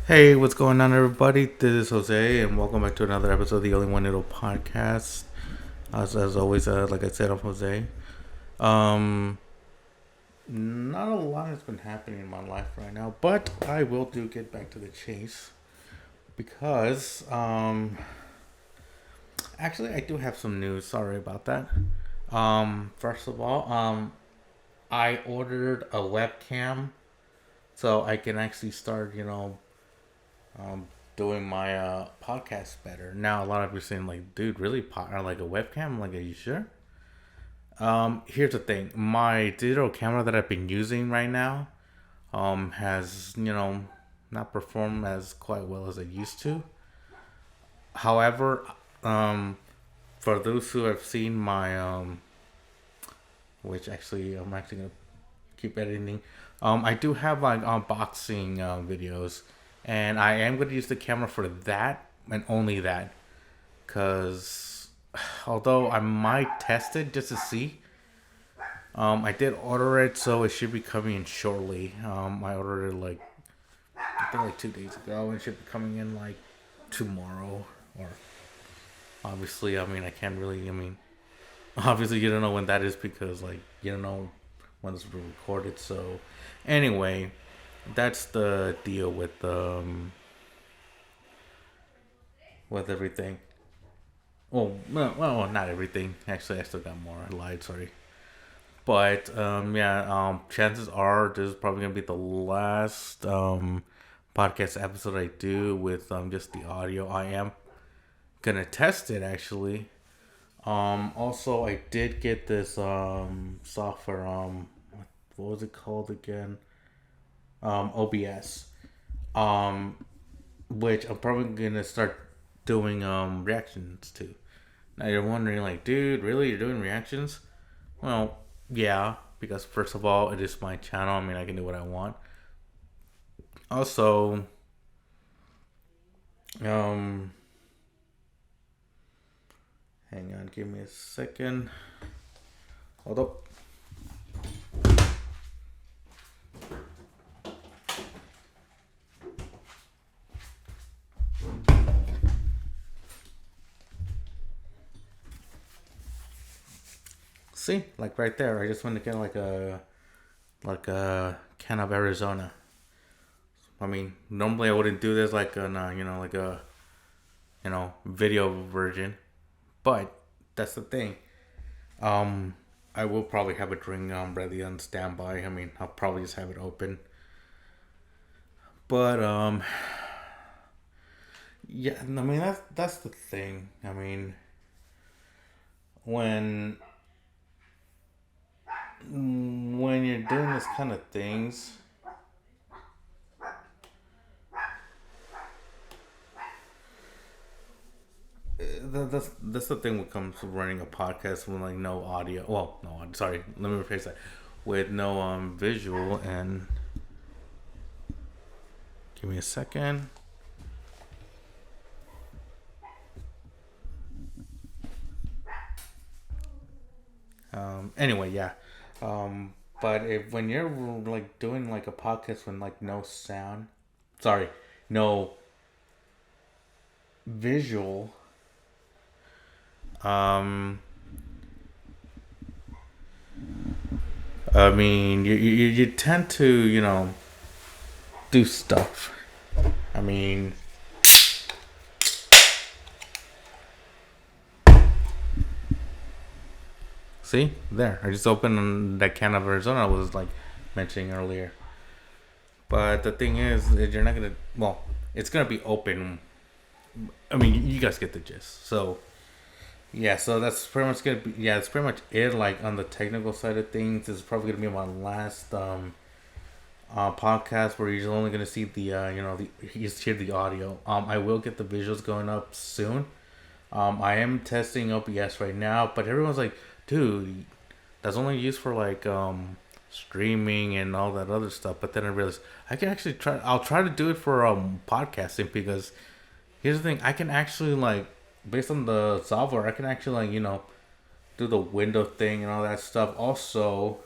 Hey, what's going on, everybody? This is Jose, and welcome back to another episode of the Only One Little Podcast. As always, like I said, I'm Jose. Um, Not a lot has been happening in my life right now, but I will do get back to the chase because, actually, I do have some news. Sorry about that. First of all, I ordered a webcam so I can actually start, um, doing my podcast better. Now, a lot of you are saying, like, dude, really? Like a webcam? I'm like, are you sure? Here's the thing. My digital camera that I've been using right now has, not performed as quite well as it used to. However, um, for those who have seen my, which actually I'm actually going to keep editing, I do have like unboxing videos, and I am going to use the camera for that and only that. Because although I might test it just to see, I did order it, so it should be coming in shortly. I ordered it like I think like 2 days ago, and it should be coming in like tomorrow. Or obviously, I mean, I can't really. I mean, obviously, you don't know when that is because like you don't know when it's recorded. So anyway, that's the deal with everything. Well, not everything. Actually, I still got more. I lied. Sorry. But yeah, chances are this is probably gonna be the last podcast episode I do with just the audio. I am gonna test it actually. Also, I did get this software. What was it called again? OBS. Um, which I'm probably gonna start doing reactions to. Now you're wondering, like, dude, really, you're doing reactions? Well, yeah, because first of all, it is my channel. I mean, I can do what I want. Also, um, hang on, give me a second. Hold up. See, like right there, I just want to get like a can of Arizona. I mean, normally I wouldn't do this like on like a video version, but that's the thing. Um, I will probably have a drink ready on standby. I mean, I'll probably just have it open. But yeah, I mean that's the thing. I mean, when when you're doing this kind of things, that's the thing when it comes to running a podcast with like no audio. Well, no, I'm sorry. Let me rephrase that. With no visual and give me a second. Anyway, yeah. But if when you're like doing like a podcast with like no sound, sorry, no visual, um, I mean, you tend to do stuff. I mean, see there, I just opened that can of Arizona I was like mentioning earlier. But the thing is, you're not gonna. Well, it's gonna be open. I mean, you guys get the gist. So yeah, so that's pretty much gonna be. Yeah, it's pretty much it. Like on the technical side of things, this is probably gonna be my last podcast where you're only gonna see the you just hear the audio. I will get the visuals going up soon. I am testing OBS right now, but everyone's like, dude, that's only used for like streaming and all that other stuff. But then I realized I can actually try. I'll try to do it for podcasting because here's the thing: I can actually like based on the software, I can actually like do the window thing and all that stuff. Also,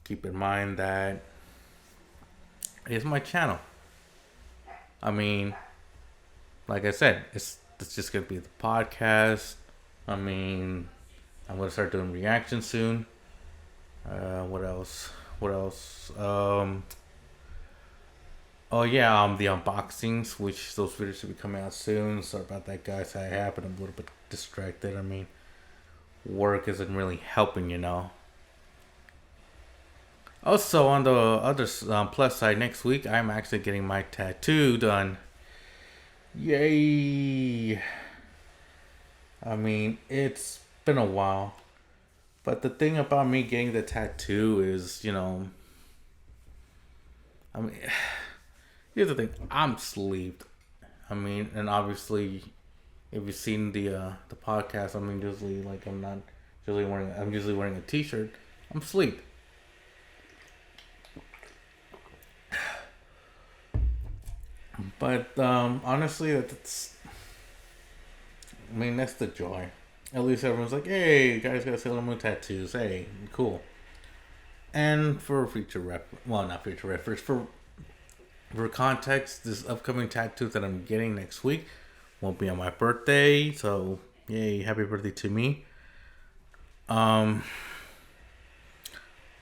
keep in mind that it's my channel. I mean, like I said, it's just gonna be the podcast. I mean, I'm gonna start doing reactions soon. What else? What else? Oh yeah, the unboxings, which those videos should be coming out soon. Sorry about that, guys. I have been a little bit distracted. I mean, work isn't really helping, you know. Also, on the other plus side, next week I'm actually getting my tattoo done. Yay! I mean, it's been a while, but the thing about me getting the tattoo is, I mean, here's the thing: I'm sleeved. I mean, and obviously, if you've seen the podcast, I mean, usually like I'm not usually wearing. I'm usually wearing a t-shirt. I'm sleeved. But honestly, that's. I mean, that's the joy. At least everyone's like, "Hey, you guys got Sailor Moon tattoos. Hey, cool." And for future well, not future reference, for context, this upcoming tattoo that I'm getting next week won't be on my birthday. So, yay, happy birthday to me. Um.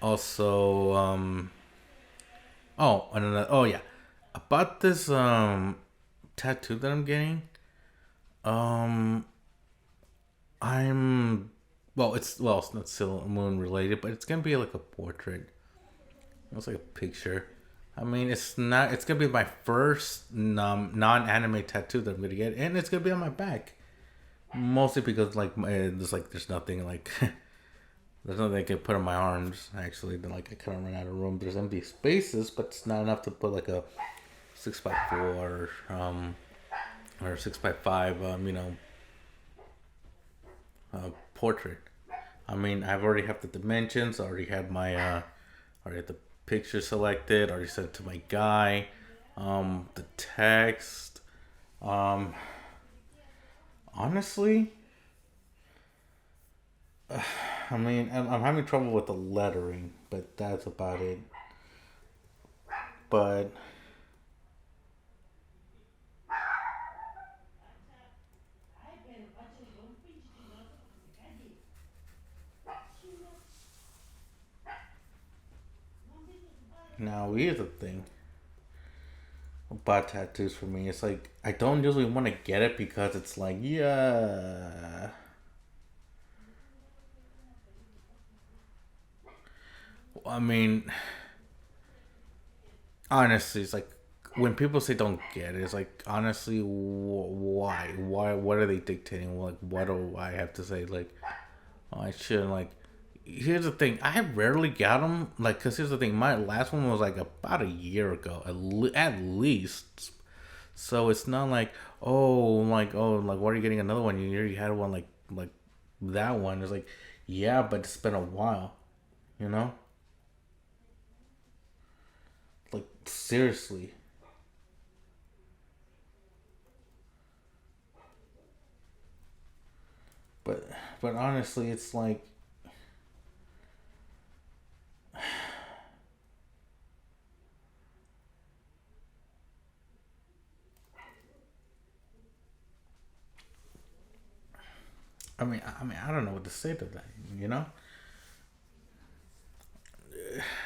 Also, oh, and another, oh yeah, about this tattoo that I'm getting. Um, I'm it's not Sailor Moon related, but it's gonna be like a portrait. It's like a picture. I mean, it's not. It's gonna be my first non-anime tattoo that I'm gonna get, and it's gonna be on my back. Mostly because there's nothing like there's nothing I can put on my arms. Actually, then like I kind of run out of room. There's empty spaces, but it's not enough to put like a 6x4 or 6x5 portrait. I mean, I've already have the dimensions. I already have already have the picture selected. Already sent it to my guy. The text. Um, honestly, I mean, I'm having trouble with the lettering, but that's about it. But now here's the thing about tattoos for me. It's like I don't usually want to get it because it's like, yeah. I mean, honestly, it's like when people say don't get it, it's like honestly, why? Why? What are they dictating? Like, what do I have to say? Like, oh, I shouldn't. Like, here's the thing: I rarely got them. Like, cause here's the thing: my last one was like about a year ago, at least. So it's not like, like why are you getting another one? You already had one like that one. It's like, yeah, but it's been a while, you know. Like seriously. But but honestly, it's like I don't know what to say to that. You know,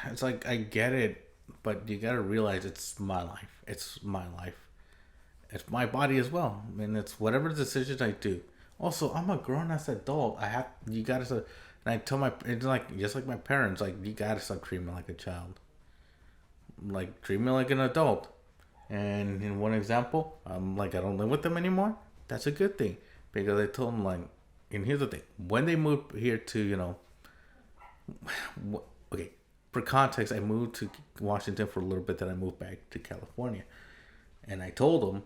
it's like I get it, but you gotta realize it's my life. It's my life. It's my body as well. I mean, it's whatever decisions I do. Also, I'm a grown ass adult. I have you gotta. And I tell my it's like just like my parents. Like you gotta stop treating me like a child. Like treat me like an adult. And in one example, I'm like I don't live with them anymore. That's a good thing because I told them like, and here's the thing: when they moved here to okay, for context, I moved to Washington for a little bit. Then I moved back to California, and I told them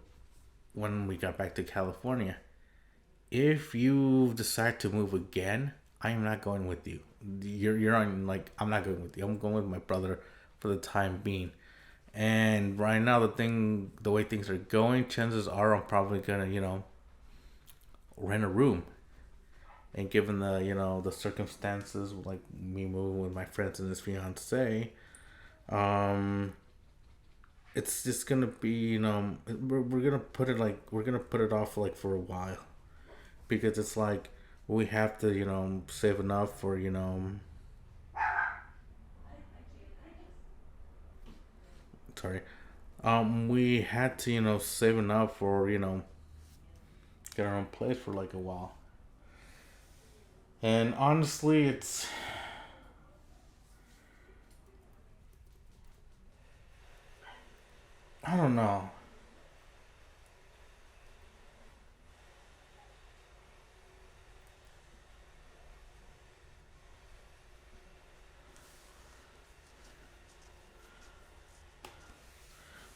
when we got back to California, if you decide to move again, I am not going with you. You're on like I'm not going with you. I'm going with my brother for the time being. And right now, the way things are going, chances are I'm probably gonna, rent a room. And given the circumstances, like me moving with my friends and his fiance, um, it's just gonna be, we're gonna put it like we're gonna put it off like for a while because it's like we have to, save enough for, sorry, we had to, save enough for, get our own place for like a while. And honestly, it's, I don't know.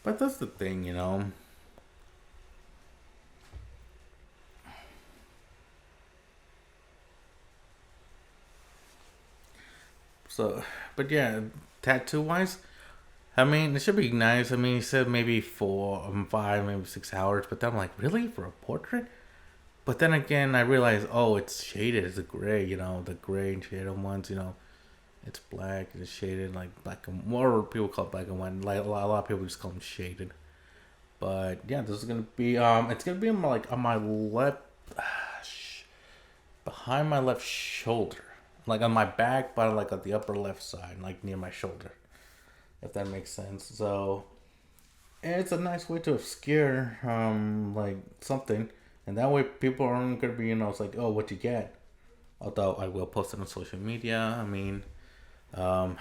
But that's the thing, So, but yeah, tattoo wise, I mean, it should be nice. I mean, he said maybe 5, maybe 6 hours, but then I'm like, really for a portrait? But then again, I realized, oh, it's shaded. It's a gray, the gray and shaded ones. It's black. It's shaded like black and more people call it black and white. Like a lot of people just call them shaded. But yeah, this is gonna be it's gonna be on my left, behind my left shoulder, like on my back, but like at the upper left side, like near my shoulder, if that makes sense. So it's a nice way to obscure like something, and that way people aren't gonna be, it's like, oh, what you get. Although I will post it on social media. I mean, um,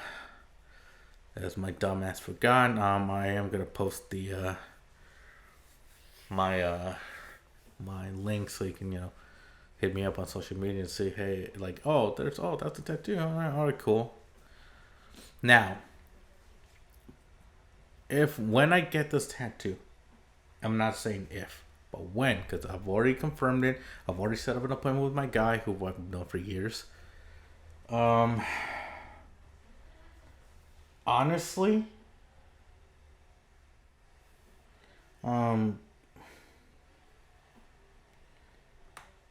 as my dumbass forgot, I am gonna post the my my link so you can, hit me up on social media and say, hey, like, oh, that's a tattoo. All right, cool. Now, if when I get this tattoo, I'm not saying if, but when, because I've already confirmed it. I've already set up an appointment with my guy who I've known for years. Um, honestly, um,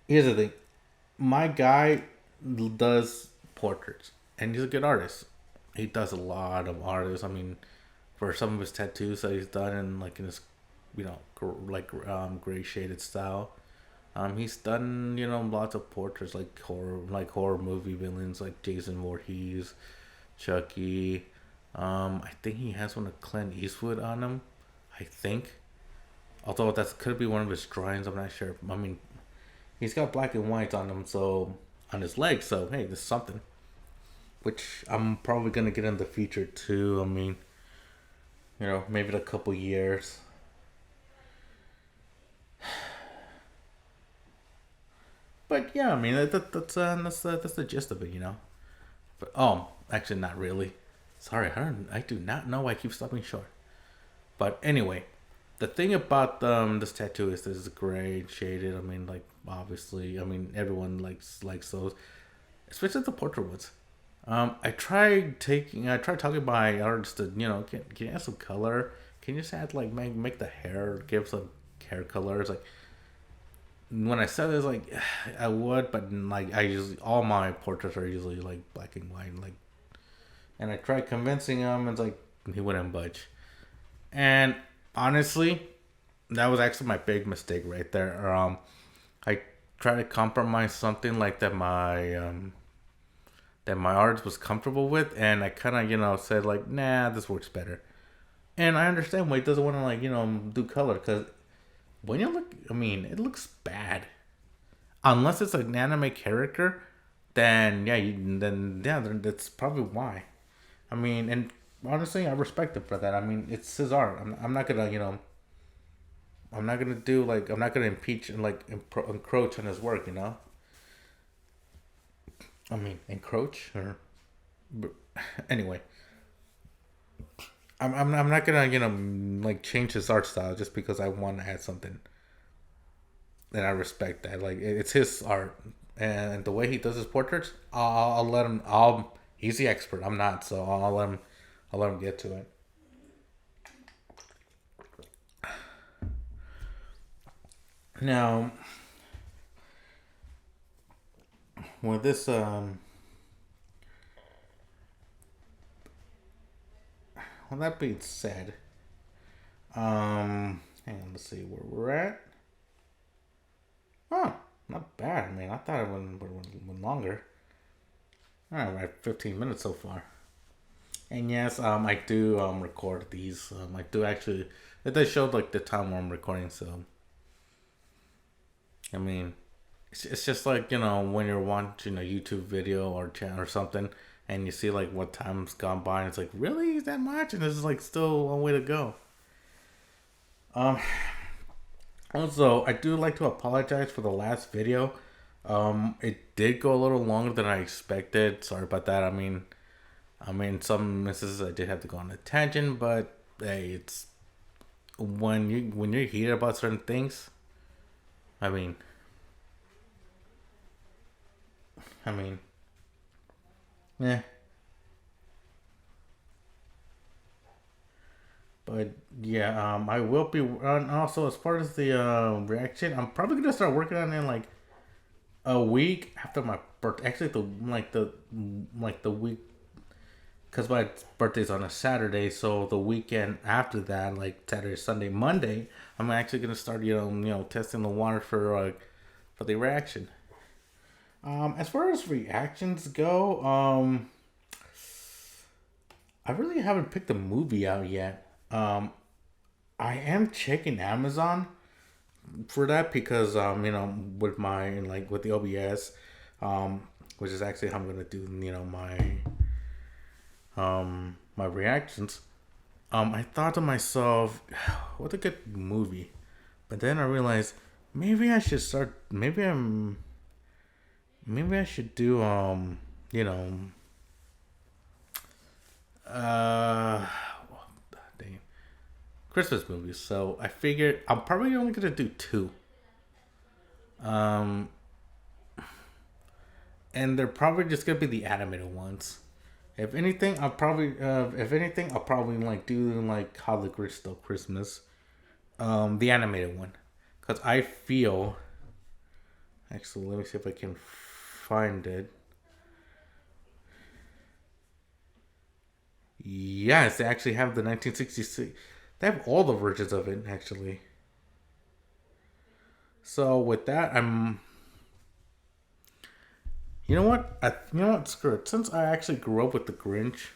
here's the thing. My guy does portraits, and he's a good artist. He does a lot of artists. I mean, for some of his tattoos that he's done in like in his, gray shaded style. He's done, lots of portraits like horror movie villains like Jason Voorhees, Chucky. I think he has one of Clint Eastwood on him. I think, although that could be one of his drawings. I'm not sure. I mean, he's got black and white on him, so on his legs. So hey, this is something. Which I'm probably gonna get in the future too. I mean, maybe in a couple years. But yeah, I mean that's the gist of it. But actually, not really. Sorry, I do not know why I keep stopping short. But anyway, the thing about this tattoo is this is gray shaded. I mean, like obviously, I mean everyone likes those, especially the portrait ones. I tried talking to my artist to, can you add some color? Can you just add like make the hair give some hair colors? Like when I said this, like I would, but like I usually all my portraits are usually like black and white, like. And I tried convincing him, and it's like he wouldn't budge. And honestly, that was actually my big mistake right there. I tried to compromise something like that my artist was comfortable with, and I kind of said like, nah, this works better. And I understand why he doesn't want to like do color because when you look, I mean, it looks bad unless it's an anime character. Then yeah, that's probably why. I mean, and honestly, I respect him for that. I mean, it's his art. I'm not gonna I'm not gonna do like I'm not gonna impeach and like encroach on his work. I mean, encroach or anyway. I'm not gonna like change his art style just because I want to add something. And I respect that. Like it's his art, and the way he does his portraits, I'll let him. He's the expert. I'm not, so I'll let him. I'll let him get to it. Now, with this well, that being said, Hang on, let's see where we're at. Oh, not bad. I mean, I thought it went longer. All right, we're at 15 minutes so far. And yes, I do record these. I do actually. It does show like the time where I'm recording. So, I mean, it's just like when you're watching a YouTube video or channel or something, and you see like what time's gone by, and it's like really is that much, and this is like still a way to go. Um. Also, I do like to apologize for the last video. It did go a little longer than I expected. Sorry about that. I mean, some instances I did have to go on a tangent, but hey, it's when you're heated about certain things. I mean, I mean, yeah. But yeah, I will be. And also, as far as the reaction, I'm probably gonna start working on it in like a week after my birthday. Actually, the week because my birthday's on a Saturday, so the weekend after that, like Saturday, Sunday, Monday, I'm actually gonna start testing the water for the reaction. As far as reactions go, I really haven't picked a movie out yet. I am checking Amazon for that because with my like with the OBS, which is actually how I'm gonna do my reactions. I thought to myself, what a good movie, but then I realized maybe I should start. Maybe I should do you know uh dang, Christmas movies. So I figured I'm probably only gonna do two. Um, and they're probably just gonna be the animated ones. If anything, I'll probably like do like How the Grinch Stole Christmas, the animated one, because I feel. Actually, let me see if I can find it. Yes, they actually have the 1966. They have all the versions of it actually. So with that, You know what? Screw it. Since I actually grew up with the Grinch,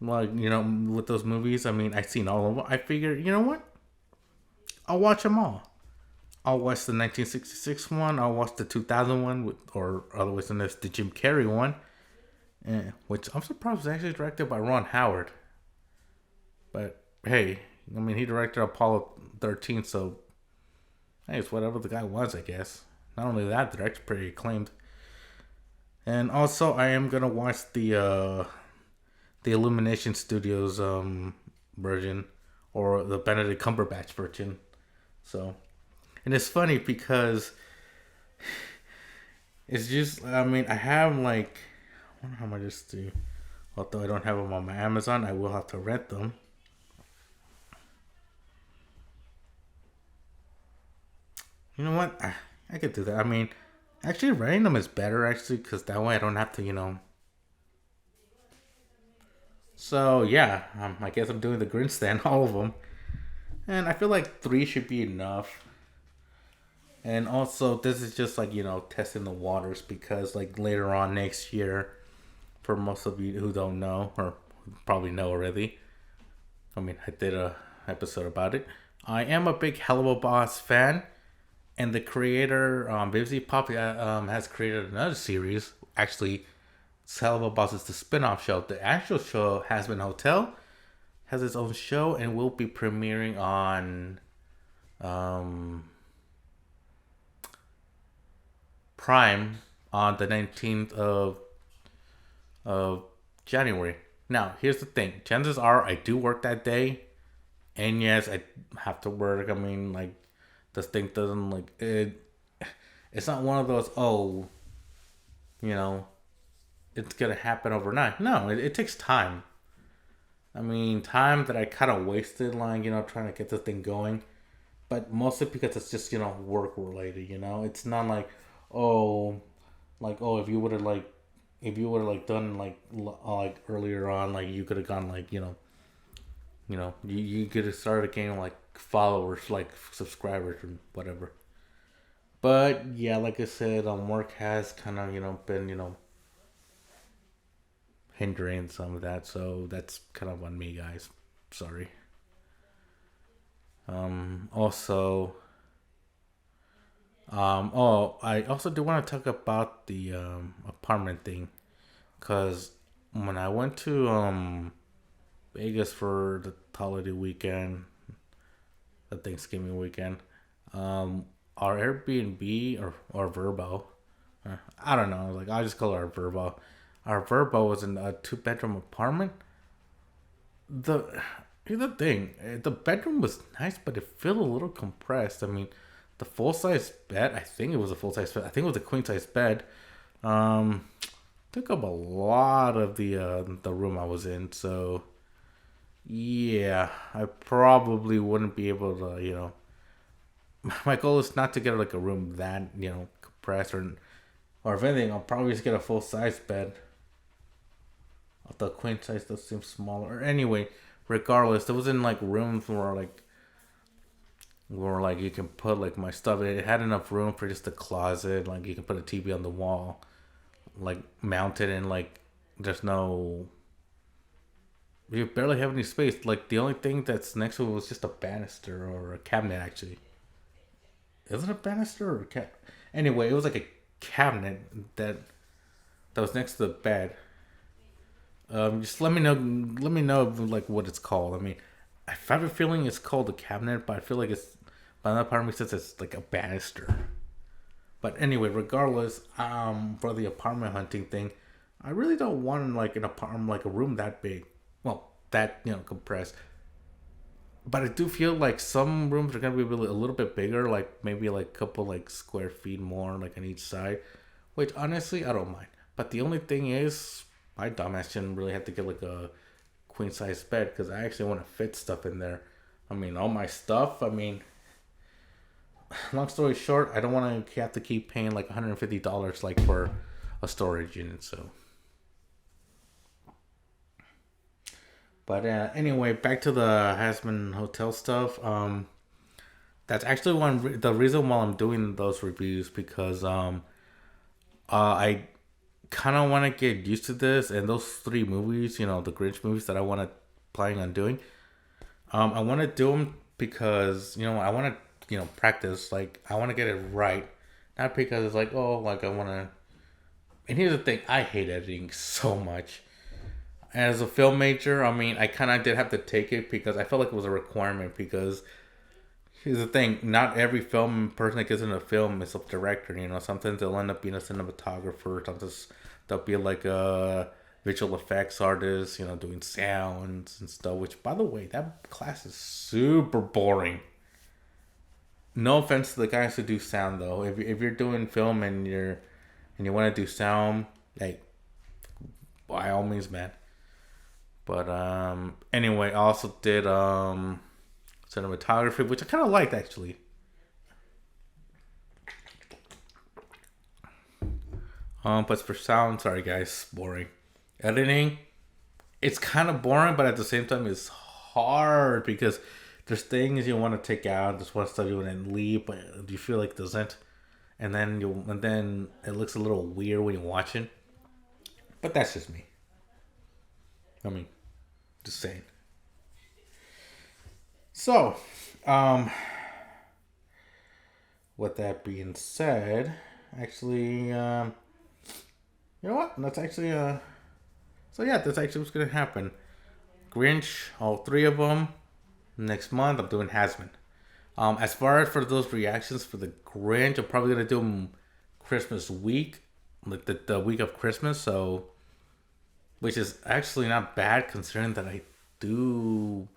like with those movies, I mean, I've seen all of them. I figured, you know what? I'll watch them all. I'll watch the 1966 one. I'll watch the 2000 one, or otherwise known as the Jim Carrey one, which I'm surprised was actually directed by Ron Howard. But hey, I mean, he directed Apollo 13, so hey, it's whatever the guy wants, I guess. Not only that, the director's pretty acclaimed. And also, I am gonna watch the Illumination Studios version, or the Benedict Cumberbatch version. So, and it's funny because it's just I mean I have like I wonder how much this do. Although I don't have them on my Amazon, I will have to rent them. You know what? I could do that. I mean, actually renting them is better actually because that way I don't have to. So yeah, I guess I'm doing the Grinch stand, all of them, and I feel like three should be enough. And also, this is just like testing the waters because like later on next year, for most of you who don't know or probably know already, I mean I did a episode about it. I am a big Hello Boss fan, and the creator Vivzy Pop has created another series. Actually, Hello Boss is the spin-off show. The actual show, Has Been Hotel, has its own show and will be premiering on um, Prime on the 19th of January. Now, here's the thing. Chances are I do work that day. And yes, I have to work. I mean, like, this thing doesn't, like, it's not one of those, you know, it's going to happen overnight. No, it takes time. I mean, time that I kind of wasted, like, trying to get this thing going. But mostly because it's just, work related. It's not oh, oh, if you would have like done like earlier on, like you could have gone like you get to start gaining like followers, like subscribers and whatever. But yeah, like I said, work has kind of been hindering some of that, so that's kind of on me, guys. Sorry. Also, oh, I also do want to talk about the apartment thing, cause when I went to Vegas for the holiday weekend, the Thanksgiving weekend, um, our Airbnb or Verbo, I don't know, like I just call it our Verbo. Our Verbo was in a two-bedroom apartment. The Here's the thing, the bedroom was nice, but it felt a little compressed. I mean, the full size bed. I think it was a full size bed. I think it was a queen size bed. Um, Took up a lot of the room I was in. So yeah, I probably wouldn't be able to. My goal is not to get like a room that compressed or if anything, I'll probably just get a full size bed. The queen size does seem smaller. Anyway, regardless, there was in like rooms where you can put like my stuff. It had enough room for just a closet. Like you can put a TV on the wall, like mounted, and like there's no. You barely have any space. Like the only thing that's next to it was just a banister or a cabinet. Actually, is it a banister or a cat? Anyway, it was like a cabinet that was next to the bed. Just let me know. Let me know like what it's called. I mean, I have a feeling it's called a cabinet, but I feel like it's. But another part of me says it's like a banister. But anyway, regardless, for the apartment hunting thing, I really don't want like an apartment, like a room that big. Well, that compressed. But I do feel like some rooms are gonna be really a little bit bigger, like maybe like a couple like square feet more, like on each side. Which honestly, I don't mind. But the only thing is, my dumbass didn't really have to get like a queen size bed because I actually want to fit stuff in there. I mean, all my stuff. I mean, long story short, I don't want to have to keep paying like $150 like for a storage unit. So, but anyway, back to the Hasman Hotel stuff. That's actually the reason why I'm doing those reviews because I kind of want to get used to this and those three movies. The Grinch movies that I want to planning on doing. I want to do them because I want to practice. Like I want to get it right, not because it's like like I want to. And here's the thing: I hate editing so much. As a film major, I mean, I kind of did have to take it because I felt like it was a requirement. Because here's the thing: not every film person that gets in a film is a director. Sometimes they'll end up being a cinematographer. Sometimes they'll be like a visual effects artist. Doing sounds and stuff. Which, by the way, that class is super boring. No offense to the guys who do sound though. If you're doing film and you want to do sound, like by all means, man. But anyway, I also did cinematography, which I kind of liked actually. But for sound, sorry guys, boring. Editing, it's kind of boring, but at the same time, it's hard because there's things you want to take out, there's one stuff you want to leave, but you feel like it doesn't, and then it looks a little weird when you watch it. But that's just me. I mean, just saying. So, with that being said, actually, you know what? That's actually So yeah, that's actually what's gonna happen. Grinch, all three of them. Next month, I'm doing Hasman. As far as for those reactions for the Grinch, I'm probably gonna do them Christmas week, like the week of Christmas. So, which is actually not bad considering that I do.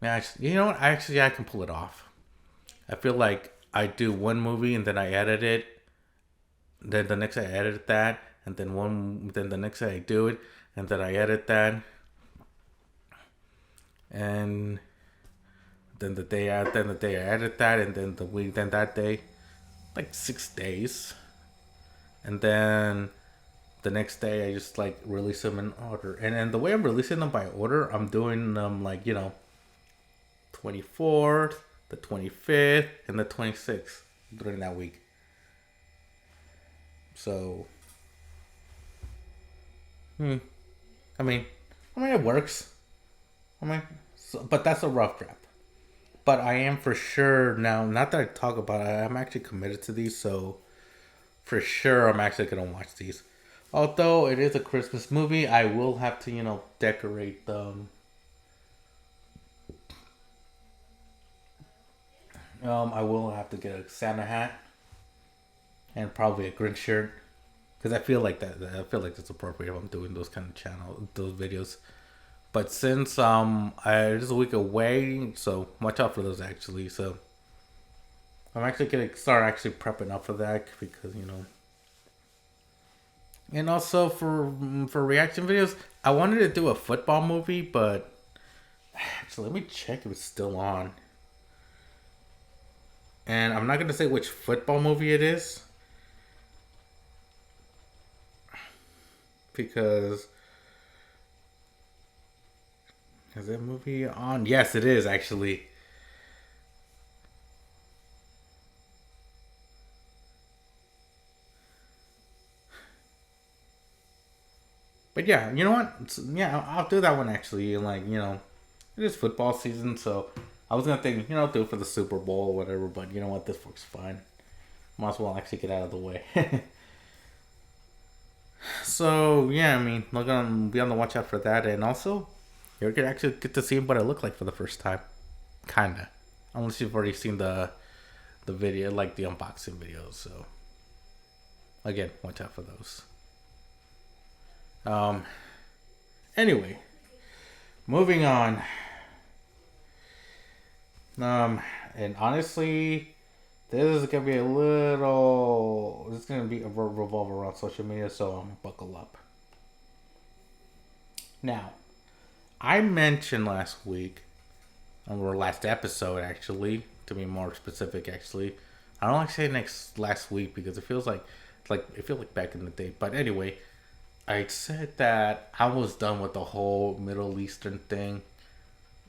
Yeah, actually, you know what? I can pull it off. I feel like I do one movie and then I edit it. Then the next I edit that, and then the next I do it, and then I edit that, and then the day I edit that, and then the week, then that day, like 6 days, and then the next day I just like release them in order. And the way I'm releasing them by order, I'm doing them like 24th, the 25th, and the 26th during that week. So, I mean, it works. But that's a rough draft. But I am for sure now. Not that I talk about it, I'm actually committed to these. So, for sure, I'm actually gonna watch these. Although it is a Christmas movie, I will have to decorate them. I will have to get a Santa hat and probably a Grinch shirt because I feel like that. I feel like that's appropriate if I'm doing those videos. But since it is a week away, so watch out for those actually. So I'm actually gonna start actually prepping up for that because and also for reaction videos, I wanted to do a football movie, but actually let me check if it's still on. And I'm not gonna say which football movie it is because is that movie on? Yes, it is actually. But yeah, you know what? Yeah, I'll do that one actually. Like it is football season, so I was gonna think do it for the Super Bowl or whatever. But you know what? This works fine. Might as well actually get out of the way. So yeah, I mean, look on be on the watch out for that, and also you could actually get to see what I look like for the first time, kinda, unless you've already seen the video, like the unboxing videos. So again, watch out for those. Um. Anyway, moving on. And honestly, this is gonna be a little. This is gonna be a revolve around social media, so buckle up. Now, I mentioned last week, or last episode actually, to be more specific. Actually, I don't like saying last week because it feels like back in the day. But anyway, I said that I was done with the whole Middle Eastern thing.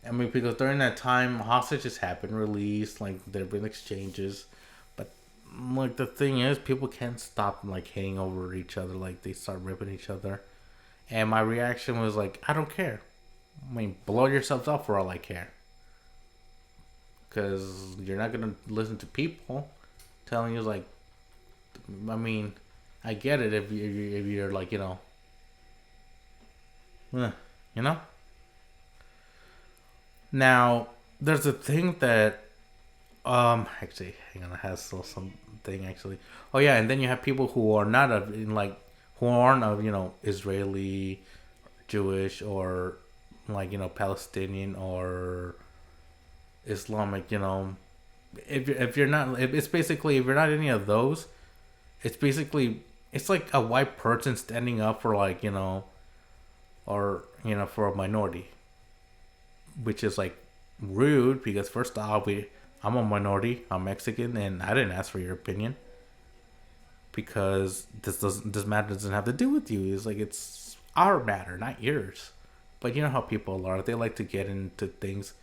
I mean, because during that time, hostages have been released, like there have been exchanges, but like the thing is, people can't stop like hating over each other, like they start ripping each other, and my reaction was like, I don't care. I mean, blow yourselves up for all I care, because you're not gonna listen to people telling you like, I mean, I get it if you're like you know. Now, there's a thing that actually hang on, I have still something actually. Oh yeah, and then you have people who are not of in like who aren't of Israeli, Jewish, or like Palestinian or Islamic. If you're not, if it's basically if you're not any of those, it's basically it's like a white person standing up for like or for a minority, which is like rude because first off, I'm a minority, I'm Mexican, and I didn't ask for your opinion because this matter doesn't have to do with you. It's like it's our matter, not yours. But you know how people are; they like to get into things.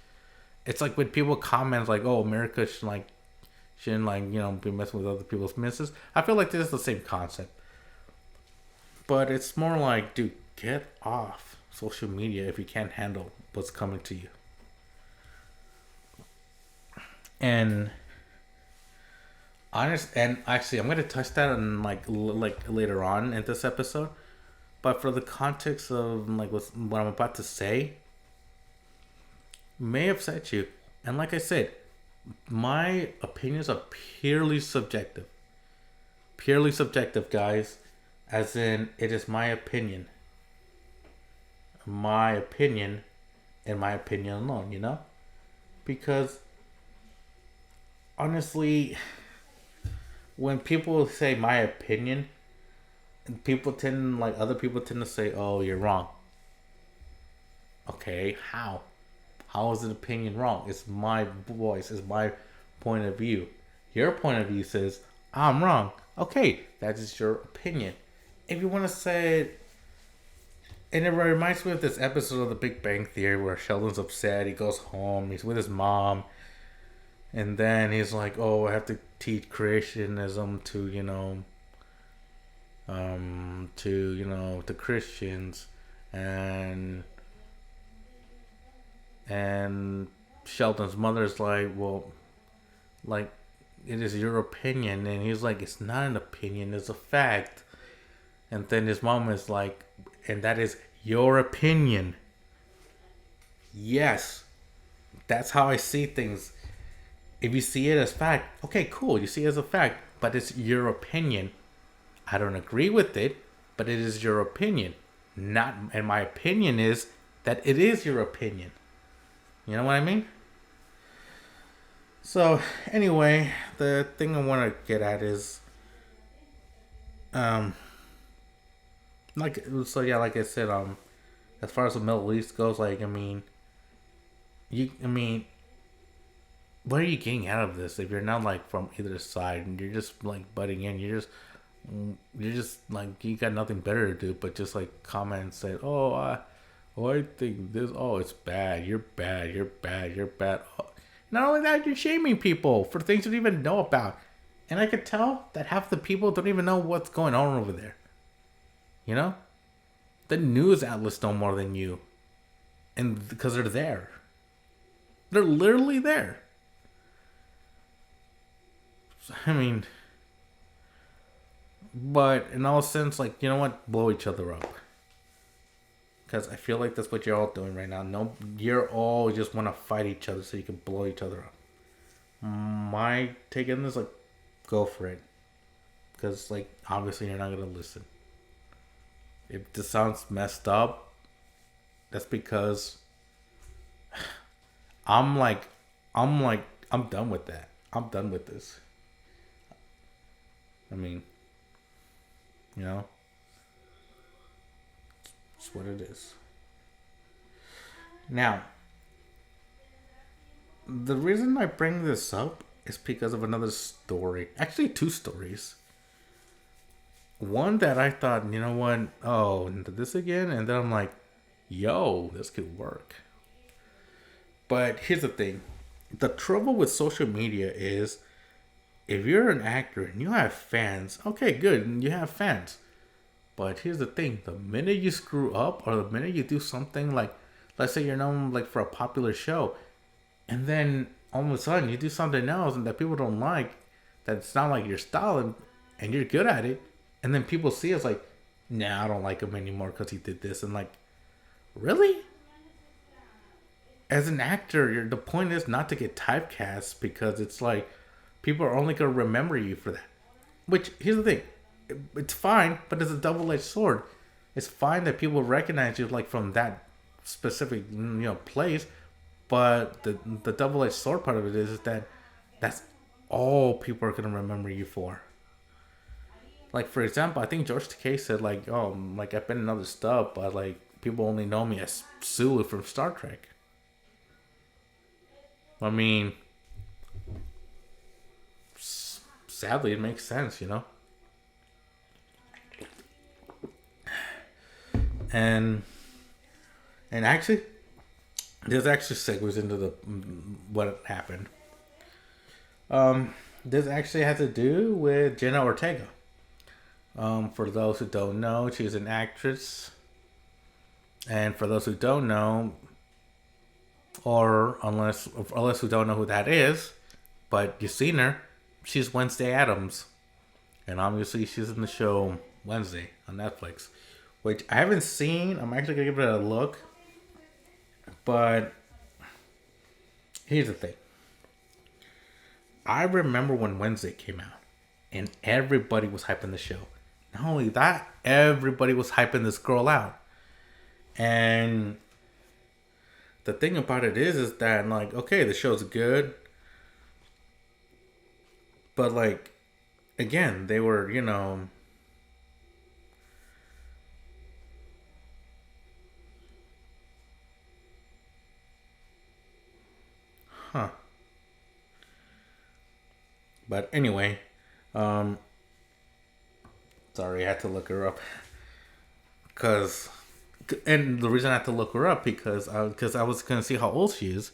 It's like when people comment like, "Oh, America shouldn't like be messing with other people's misses." I feel like this is the same concept, but it's more like, dude, get off social media if you can't handle what's coming to you. And actually, I'm gonna touch that on like later on in this episode. But for the context of like what I'm about to say, may upset you, and like I said, my opinions are purely subjective, guys. As in, it is my opinion, and my opinion alone. Because honestly, when people say my opinion, other people tend to say, "Oh, you're wrong." Okay, how? How is an opinion wrong? It's my voice. It's my point of view. Your point of view says I'm wrong. Okay, that is your opinion. if you want to say it, and it reminds me of this episode of The Big Bang Theory where Sheldon's upset. He goes home. He's with his mom, and then he's like, "Oh, I have to teach creationism to to Christians," and and Sheldon's mother's like, "Well, like, it is your opinion," and he's like, "It's not an opinion; it's a fact." And then his mom is like, "And that is your opinion." Yes, that's how I see things. If you see it as fact, okay, cool. You see it as a fact, but it's your opinion. I don't agree with it, but it is your opinion. Not, and my opinion is that it is your opinion. You know what I mean? So anyway, the thing I want to get at is, um, like so yeah, like I said, as far as the Middle East goes, like I mean, what are you getting out of this if you're not like from either side and you're just like butting in? You're just like you got nothing better to do but just like comment and say, oh, I think this. Oh, it's bad. You're bad. You're bad. You're bad. Oh. Not only that, you're shaming people for things you don't even know about. And I could tell that half the people don't even know what's going on over there. You know? The news outlets know more than you. And because they're there. They're literally there. I mean, but in all sense, like, you know what? Blow each other up. Because I feel like that's what you're all doing right now. No, you're all just want to fight each other so you can blow each other up. My take on this, like, go for it. Because, like, obviously you're not going to listen. If this sounds messed up, that's because I'm like, I'm done with that. I'm done with this. I mean, you know, it's what it is. Now, the reason I bring this up is because of another story. Actually, two stories. One that I thought, you know what? Oh, into this again? And then I'm like, yo, this could work. But here's the thing. The trouble with social media is if you're an actor and you have fans, okay, good, you have fans. But here's the thing: the minute you screw up, or the minute you do something like, let's say you're known like for a popular show, and then all of a sudden you do something else and that people don't like, that's not like your style, and you're good at it, and then people see it's like, nah, I don't like him anymore because he did this, and like, really? As an actor, the point is not to get typecast because it's like people are only gonna remember you for that. Which here's the thing, it's fine, but it's a double-edged sword. It's fine that people recognize you like from that specific place, but the double-edged sword part of it is that that's all people are gonna remember you for. Like for example, I think George Takei said like, oh, like I've been in other stuff, but like people only know me as Sulu from Star Trek. I mean, sadly, it makes sense, you know. And actually, this actually segues into the what happened. This actually has to do with Jenna Ortega. For those who don't know, she's an actress, and for those who don't know, or unless who don't know who that is, but you've seen her, she's Wednesday Addams, and obviously she's in the show Wednesday on Netflix, which I haven't seen. I'm actually gonna give it a look, but here's the thing. I remember when Wednesday came out, and everybody was hyping the show. Not only that, everybody was hyping this girl out, and the thing about it is that like, okay, the show's good, but like, again, they were, huh. But anyway, sorry, I had to look her up. Cause, and the reason I had to look her up because I was gonna see how old she is.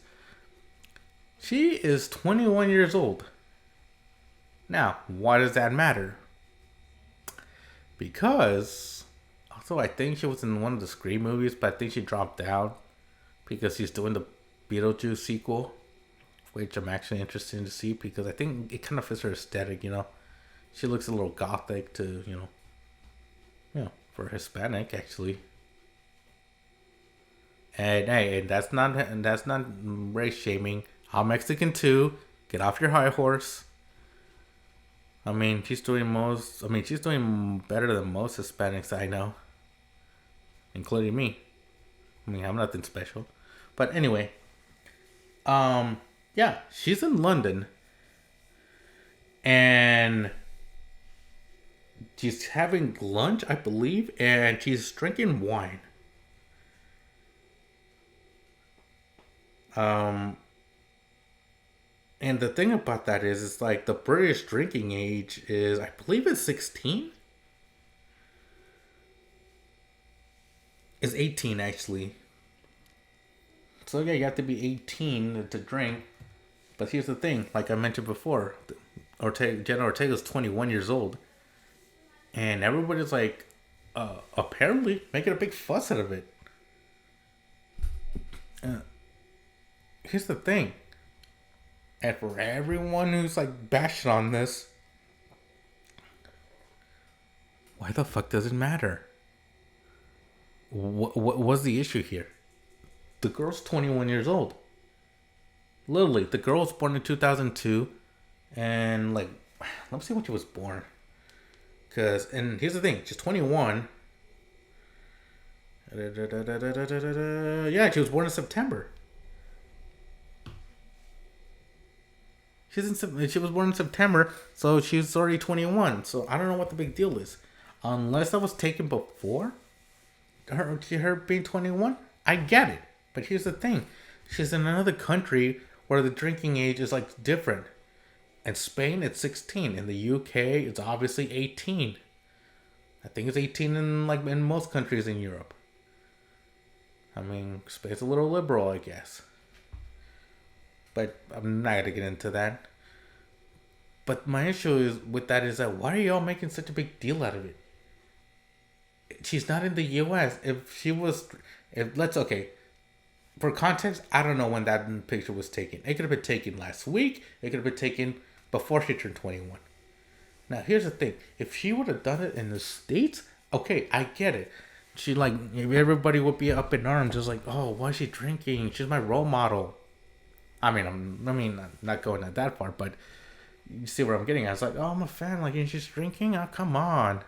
She is 21 years old. Now, why does that matter? Because, also I think she was in one of the Scream movies, but I think she dropped out because she's doing the Beetlejuice sequel, which I'm actually interested to see because I think it kind of fits her aesthetic. She looks a little gothic to for Hispanic actually. And hey, and that's not race shaming. I'm Mexican too. Get off your high horse. I mean, she's doing she's doing better than most Hispanics I know, including me. I mean, I'm nothing special. But anyway, yeah, she's in London, and she's having lunch, I believe, and she's drinking wine. Um, and the thing about that is, it's like the British drinking age is, I believe, it's 16. It's 18 actually. So yeah, you have to be 18 to drink. But here's the thing, like I mentioned before, Jenna Ortega is 21 years old, and everybody's like, apparently making a big fuss out of it. Uh, Here's the thing, and for everyone who's like bashing on this, why the fuck does it matter? What was the issue here? The girl's 21 years old. Literally, the girl was born in 2002, and like, let me see when she was born. And here's the thing, she's 21. Yeah, she was born in September. She was born in September, so she's already 21. So I don't know what the big deal is, unless that was taken before her being 21. I get it, but here's the thing: she's in another country where the drinking age is like different. In Spain, it's 16. In the UK, it's obviously 18. I think it's 18 in most countries in Europe. I mean, Spain's a little liberal, I guess. But I'm not gonna get into that. But my issue is with that is that why are y'all making such a big deal out of it? She's not in the U.S. Okay. For context, I don't know when that picture was taken. It could have been taken last week. It could have been taken before she turned 21. Now, here's the thing. If she would have done it in the States, okay, I get it. Everybody would be up in arms, just like, oh, why is she drinking? She's my role model. I mean, I'm not going that far, but you see where I'm getting at. It's like, oh, I'm a fan. Like, and she's drinking? Oh, come on.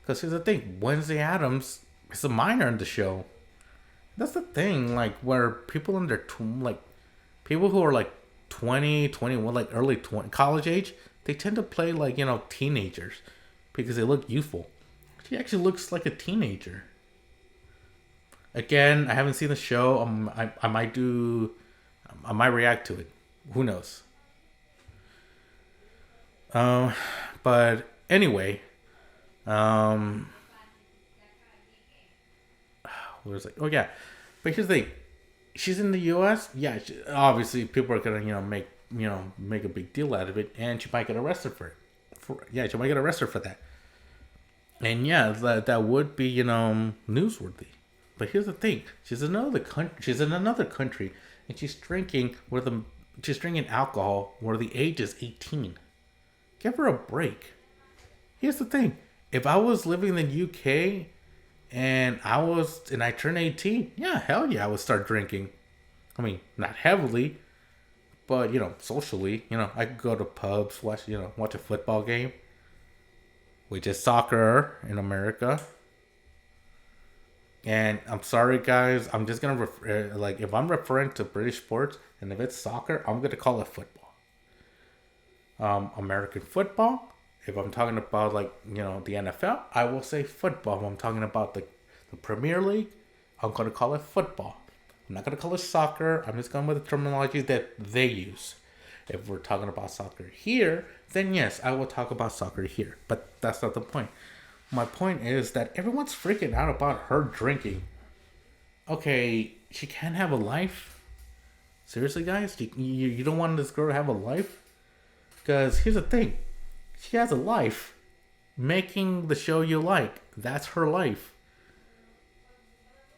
Because here's the thing. Wednesday Addams is a minor in the show. That's the thing. Like, where people in their, people who are like 20, 21, like early 20, college age, they tend to play like, teenagers because they look youthful. She actually looks like a teenager. Again, I haven't seen the show. I might react to it. Who knows? But anyway, what was it? Oh yeah, but here's the thing: she's in the U.S. Yeah, obviously people are gonna make a big deal out of it, and she might get arrested for it. She might get arrested for that. And yeah, that would be newsworthy. But here's the thing: she's in another country, and she's drinking alcohol where the age is 18. Give her a break. Here's the thing: if I was living in the UK and I turned 18, yeah, hell yeah, I would start drinking. I mean, not heavily, but socially. I could go to pubs, watch a football game, which is soccer in America. And I'm sorry, guys. I'm just gonna if I'm referring to British sports, and if it's soccer, I'm gonna call it football. American football. If I'm talking about the NFL, I will say football. If I'm talking about the Premier League, I'm gonna call it football. I'm not gonna call it soccer. I'm just going with the terminology that they use. If we're talking about soccer here, then yes, I will talk about soccer here. But that's not the point. My point is that everyone's freaking out about her drinking. Okay, she can't have a life? Seriously, guys? You don't want this girl to have a life? Because here's the thing, she has a life. Making the show you like, that's her life.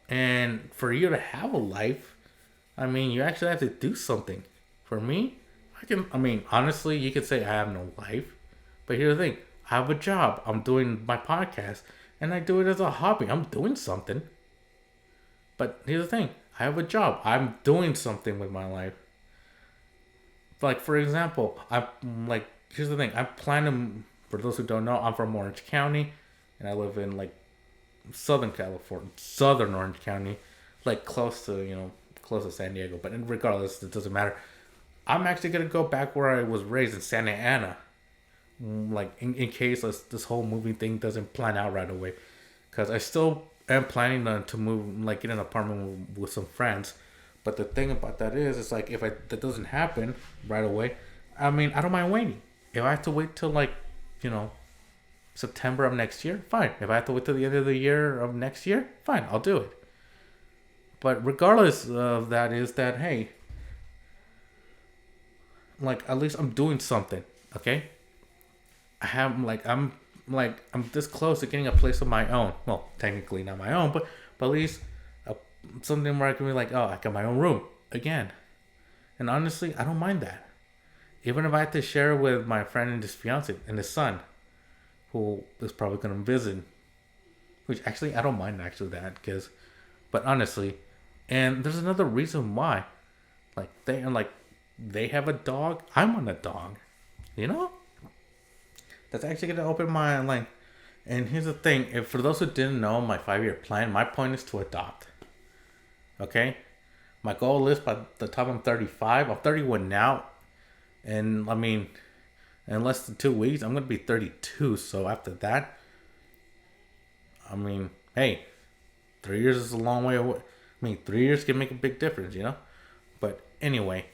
And for you to have a life, I mean, you actually have to do something. For me, I mean, honestly, you could say I have no life. But here's the thing, I have a job. I'm doing my podcast. And I do it as a hobby. I'm doing something. But here's the thing, I have a job. I'm doing something with my life. Like, for example, here's the thing, I plan to, for those who don't know, I'm from Orange County. And I live in, like, Southern California, Southern Orange County. Like, close to San Diego. But regardless, it doesn't matter. I'm actually going to go back where I was raised in Santa Ana. Like, in case this whole moving thing doesn't plan out right away. Because I still am planning to move, like, get an apartment with some friends. But the thing about that is, it's like, if that doesn't happen right away, I mean, I don't mind waiting. If I have to wait till, like, September of next year, fine. If I have to wait till the end of the year of next year, fine, I'll do it. But regardless of that, is that, hey, like, at least I'm doing something, okay? I'm this close to getting a place of my own. Well, technically not my own, but at least something where I can be like, oh, I got my own room again. And honestly, I don't mind that. Even if I have to share it with my friend and his fiance and his son, who is probably gonna visit. Which actually, I don't mind actually that, but honestly, and there's another reason why, like they have a dog. I want a dog, you know. That's actually gonna open my like. And here's the thing: if for those who didn't know my 5-year plan, my point is to adopt. Okay, my goal is by the time I'm 35. I'm 31 now, and I mean, in less than 2 weeks, I'm gonna be 32. So after that, I mean, hey, 3 years is a long way away. I mean, 3 years can make a big difference, you know. But anyway,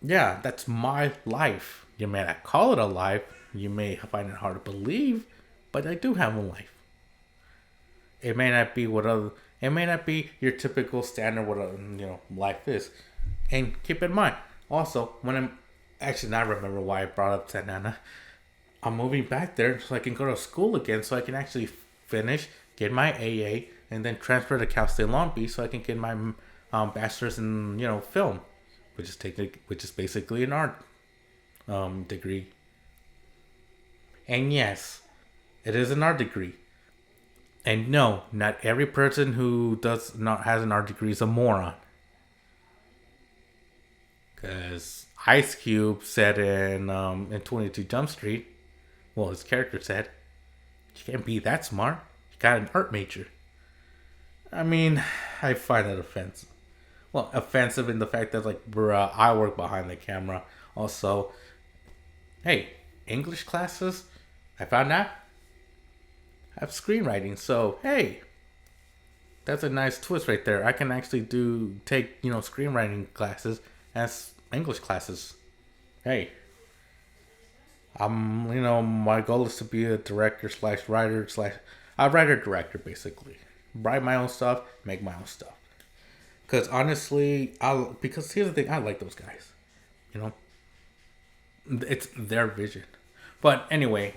yeah, that's my life. You may not call it a life. You may find it hard to believe, but I do have a life. It may not be It may not be your typical standard what life is. And keep in mind, also when I'm actually not remember why I brought up Santa Ana. I'm moving back there so I can go to school again, so I can actually finish, get my AA, and then transfer to Cal State Long Beach so I can get my bachelor's in film, which is basically an art degree. And yes, it is an art degree. And no, not every person who has an art degree is a moron. Because Ice Cube said in 22 Jump Street, well, his character said, you can't be that smart. You got an art major. I mean, I find that offensive. Well, offensive in the fact that, like, bruh, I work behind the camera. Also, hey, English classes, I found out, have screenwriting. So, hey, that's a nice twist right there. I can actually take screenwriting classes as English classes. Hey, my goal is to be a director / writer / a writer director, basically. Write my own stuff, make my own stuff. Because honestly, because here's the thing, I like those guys. It's their vision. But anyway,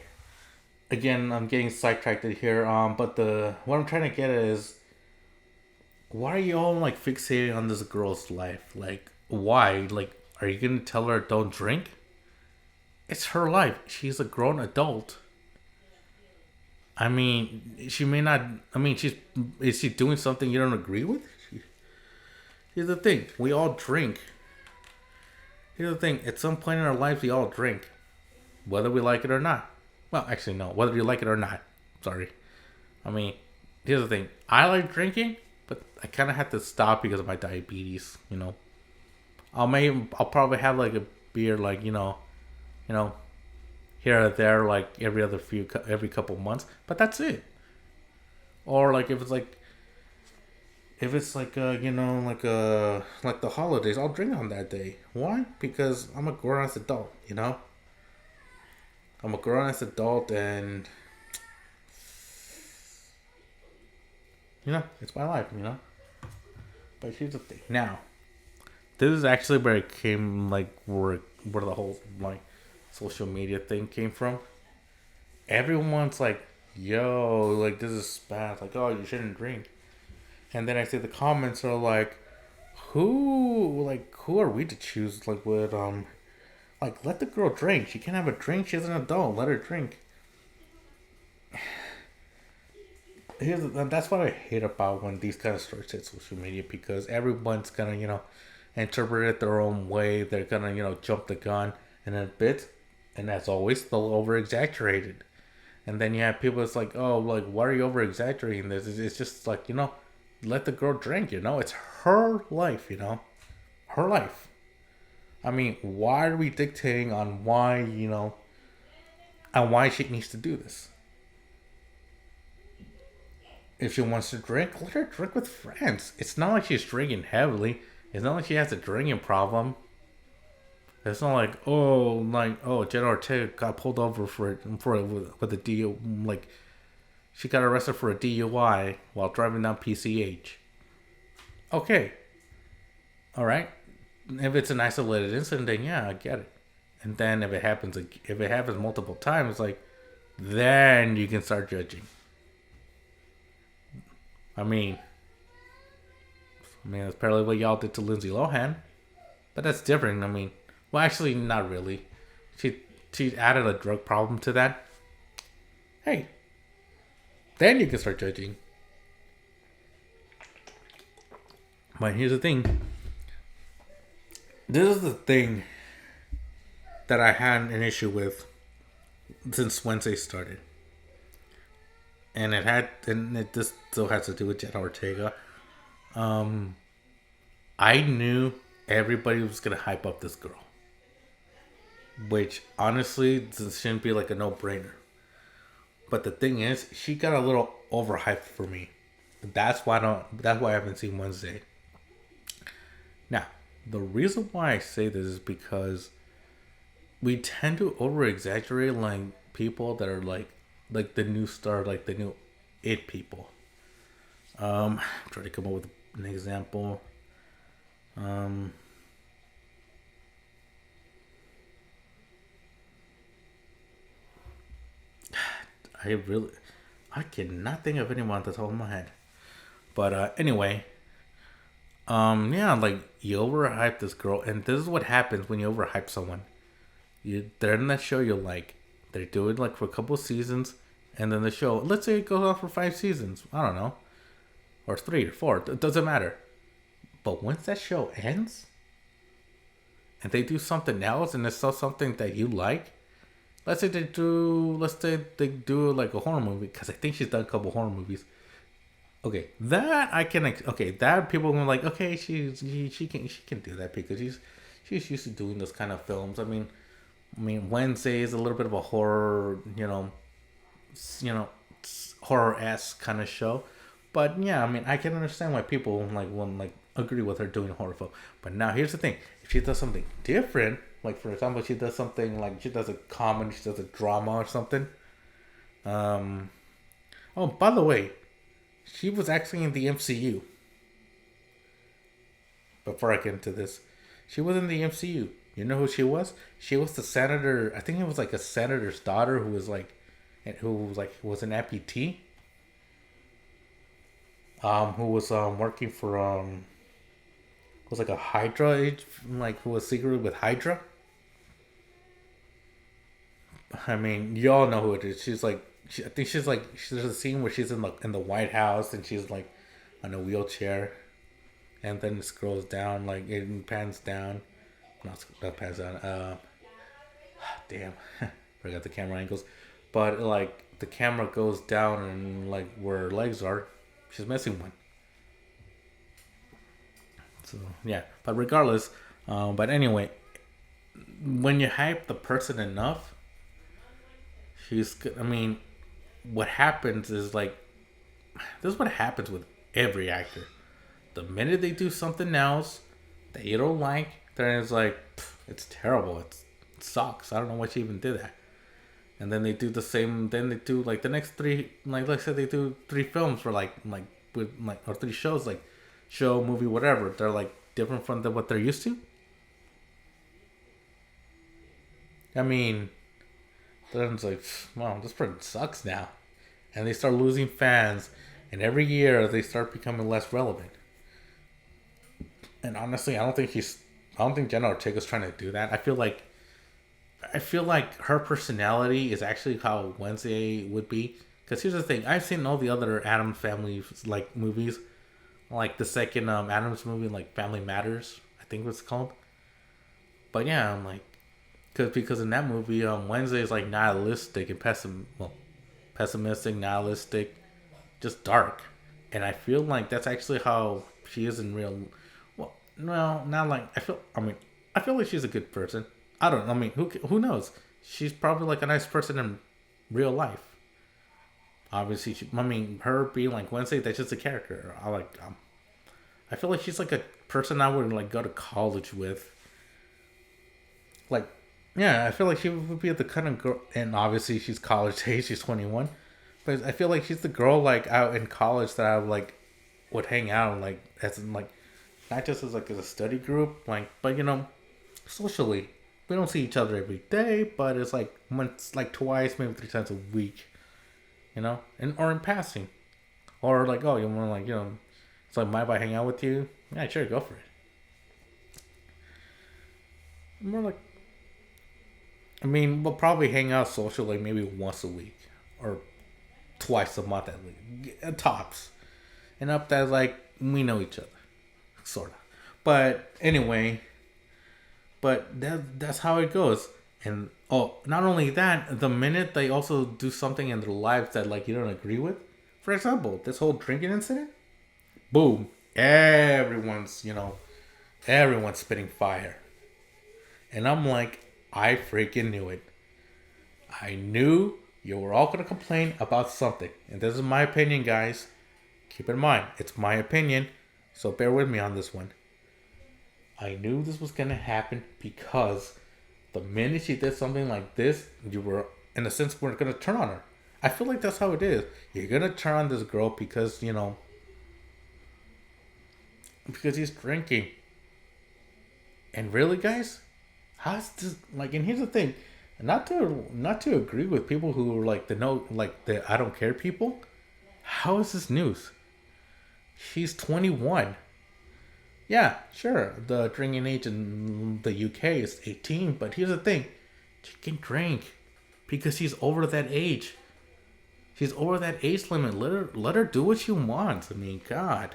again, I'm getting sidetracked here. But what I'm trying to get at is, why are you all like fixating on this girl's life? Like, why? Like, are you gonna tell her don't drink? It's her life. She's a grown adult. I mean, she may not. I mean, is she doing something you don't agree with? Here's the thing: we all drink. Here's the thing: at some point in our lives, we all drink, whether we like it or not. Well, actually, no. Whether you like it or not. Sorry. I mean, here's the thing: I like drinking, but I kind of had to stop because of my diabetes. I'll probably have like a beer, like here or there, like every couple months, but that's it. Or like if it's like like the holidays, I'll drink on that day. Why? Because I'm a grown ass adult. I'm a grown ass adult, and it's my life. But here's the thing. Now, this is actually where it came, like, where the whole, like, social media thing came from. Everyone's like, yo, like, this is bad. Like, oh, you shouldn't drink. And then I see the comments are like, who are we to choose, like, like, let the girl drink. She can't have a drink. She's an adult. Let her drink. That's what I hate about when these kind of stories hit social media, because everyone's gonna, interpret it their own way. They're gonna, jump the gun in a bit, and as always, they'll over exaggerate it. And then you have people that's like, oh, like, why are you over exaggerating this? It's just like, let the girl drink. It's her life. Her life. I mean, why are we dictating on why, on why she needs to do this? If she wants to drink, let her drink with friends. It's not like she's drinking heavily. It's not like she has a drinking problem. It's not like, Jenna Ortega got pulled over with a DUI, like, she got arrested for a DUI while driving down PCH. Okay. All right. If it's an isolated incident, then yeah, I get it. And then if it happens multiple times, like, then you can start judging. I mean, that's apparently what y'all did to Lindsay Lohan, but that's different. I mean, well, actually, not really. She added a drug problem to that. Hey, then you can start judging. But here's the thing. This is the thing that I had an issue with since Wednesday started. And this still has to do with Jenna Ortega. I knew everybody was gonna hype up this girl, which honestly shouldn't be like a no-brainer. But the thing is, she got a little overhyped for me. That's why I haven't seen Wednesday. Now, the reason why I say this is because we tend to over-exaggerate, like, people that are like the new star, like the new it people. Try to come up with an example. I cannot think of anyone at the top of my head. But anyway, yeah, like, you overhype this girl, and this is what happens when you overhype someone. They're in that show you like. They do it like for a couple of seasons, and then the show, let's say it goes on for 5 seasons. I don't know. Or 3 or 4. It doesn't matter. But once that show ends, and they do something else, and it's still something that you like, let's say they do like a horror movie, because I think she's done a couple horror movies. Okay, that people are like, okay, she can do that because she's used to doing those kind of films. I mean, Wednesday is a little bit of a horror, horror-esque kind of show. But yeah, I can understand why people wouldn't agree with her doing a horror film. But now here's the thing: if she does something different, like, for example, she does something like, she does a comedy, she does a drama or something. Oh, by the way, she was actually in the MCU. Before I get into this, she was in the MCU. You know who she was? She was the senator. I think it was like a senator's daughter who was an amputee. Who was working for was like a Hydra, who was secretly with Hydra. You all know who it is. She's like, I think she's there's a scene where she's in the White House, and she's like on a wheelchair, and then it scrolls down, like, it pans down. Not pans down. Damn, forgot the camera angles. But like, the camera goes down, and like where her legs are, she's missing one. So yeah, but regardless, but anyway, when you hype the person enough, what happens is, like, this is what happens with every actor. The minute they do something else that you don't like, then it's like, it's terrible. It sucks. I don't know why she even did that. And then they do the same. Then they do like the next 3. Like I said, they do 3 films for like with like or three shows like show, movie, whatever. They're like different from what they're used to. I mean, then it's like, wow, this person sucks now, and they start losing fans, and every year they start becoming less relevant. And honestly, I don't think Jenna Ortega's trying to do that. I feel like her personality is actually how Wednesday would be. Because here's the thing, I've seen all the other Addams Family like movies, like the second Addams movie, like Family Matters, I think it's called. But yeah, I'm like, because in that movie, Wednesday is like nihilistic and pessimistic, nihilistic, just dark, and I feel like that's actually how she is in real. Well, no, not like I feel. I mean, I feel like she's a good person. I don't. I mean, who knows? She's probably like a nice person in real life. Obviously, I mean, her being like Wednesday, that's just a character. I feel like she's like a person I would like go to college with. Like, yeah, I feel like she would be the kind of girl, and obviously she's college age. She's 21, but I feel like she's the girl like out in college that I would hang out like as in like not just as a study group, like, but socially. We don't see each other every day, but it's like once, like twice, maybe three times a week, and or in passing, or like, oh, you want to like, it's like, mind if I hang out with you? Yeah, sure, go for it. More like, I mean, we'll probably hang out socially maybe once a week or twice a month at least, tops, and up that like we know each other, sort of. But anyway, that's how it goes. And not only that, the minute they also do something in their lives that like you don't agree with, for example, this whole drinking incident, boom, everyone's spitting fire, and I'm like, I freaking knew it. I knew you were all gonna complain about something, and this is my opinion, guys. Keep in mind, it's my opinion, so bear with me on this one. I knew this was gonna happen because the minute she did something like this, you were, in a sense, we're gonna turn on her. I feel like that's how it is. You're gonna turn on this girl because because he's drinking. And really, guys, how's this like? And here's the thing, not to agree with people who are like the I don't care people. How is this news? She's 21. Yeah, sure. The drinking age in the UK is 18, but here's the thing: she can drink because she's over that age. She's over that age limit. Let her do what she wants. I mean, God.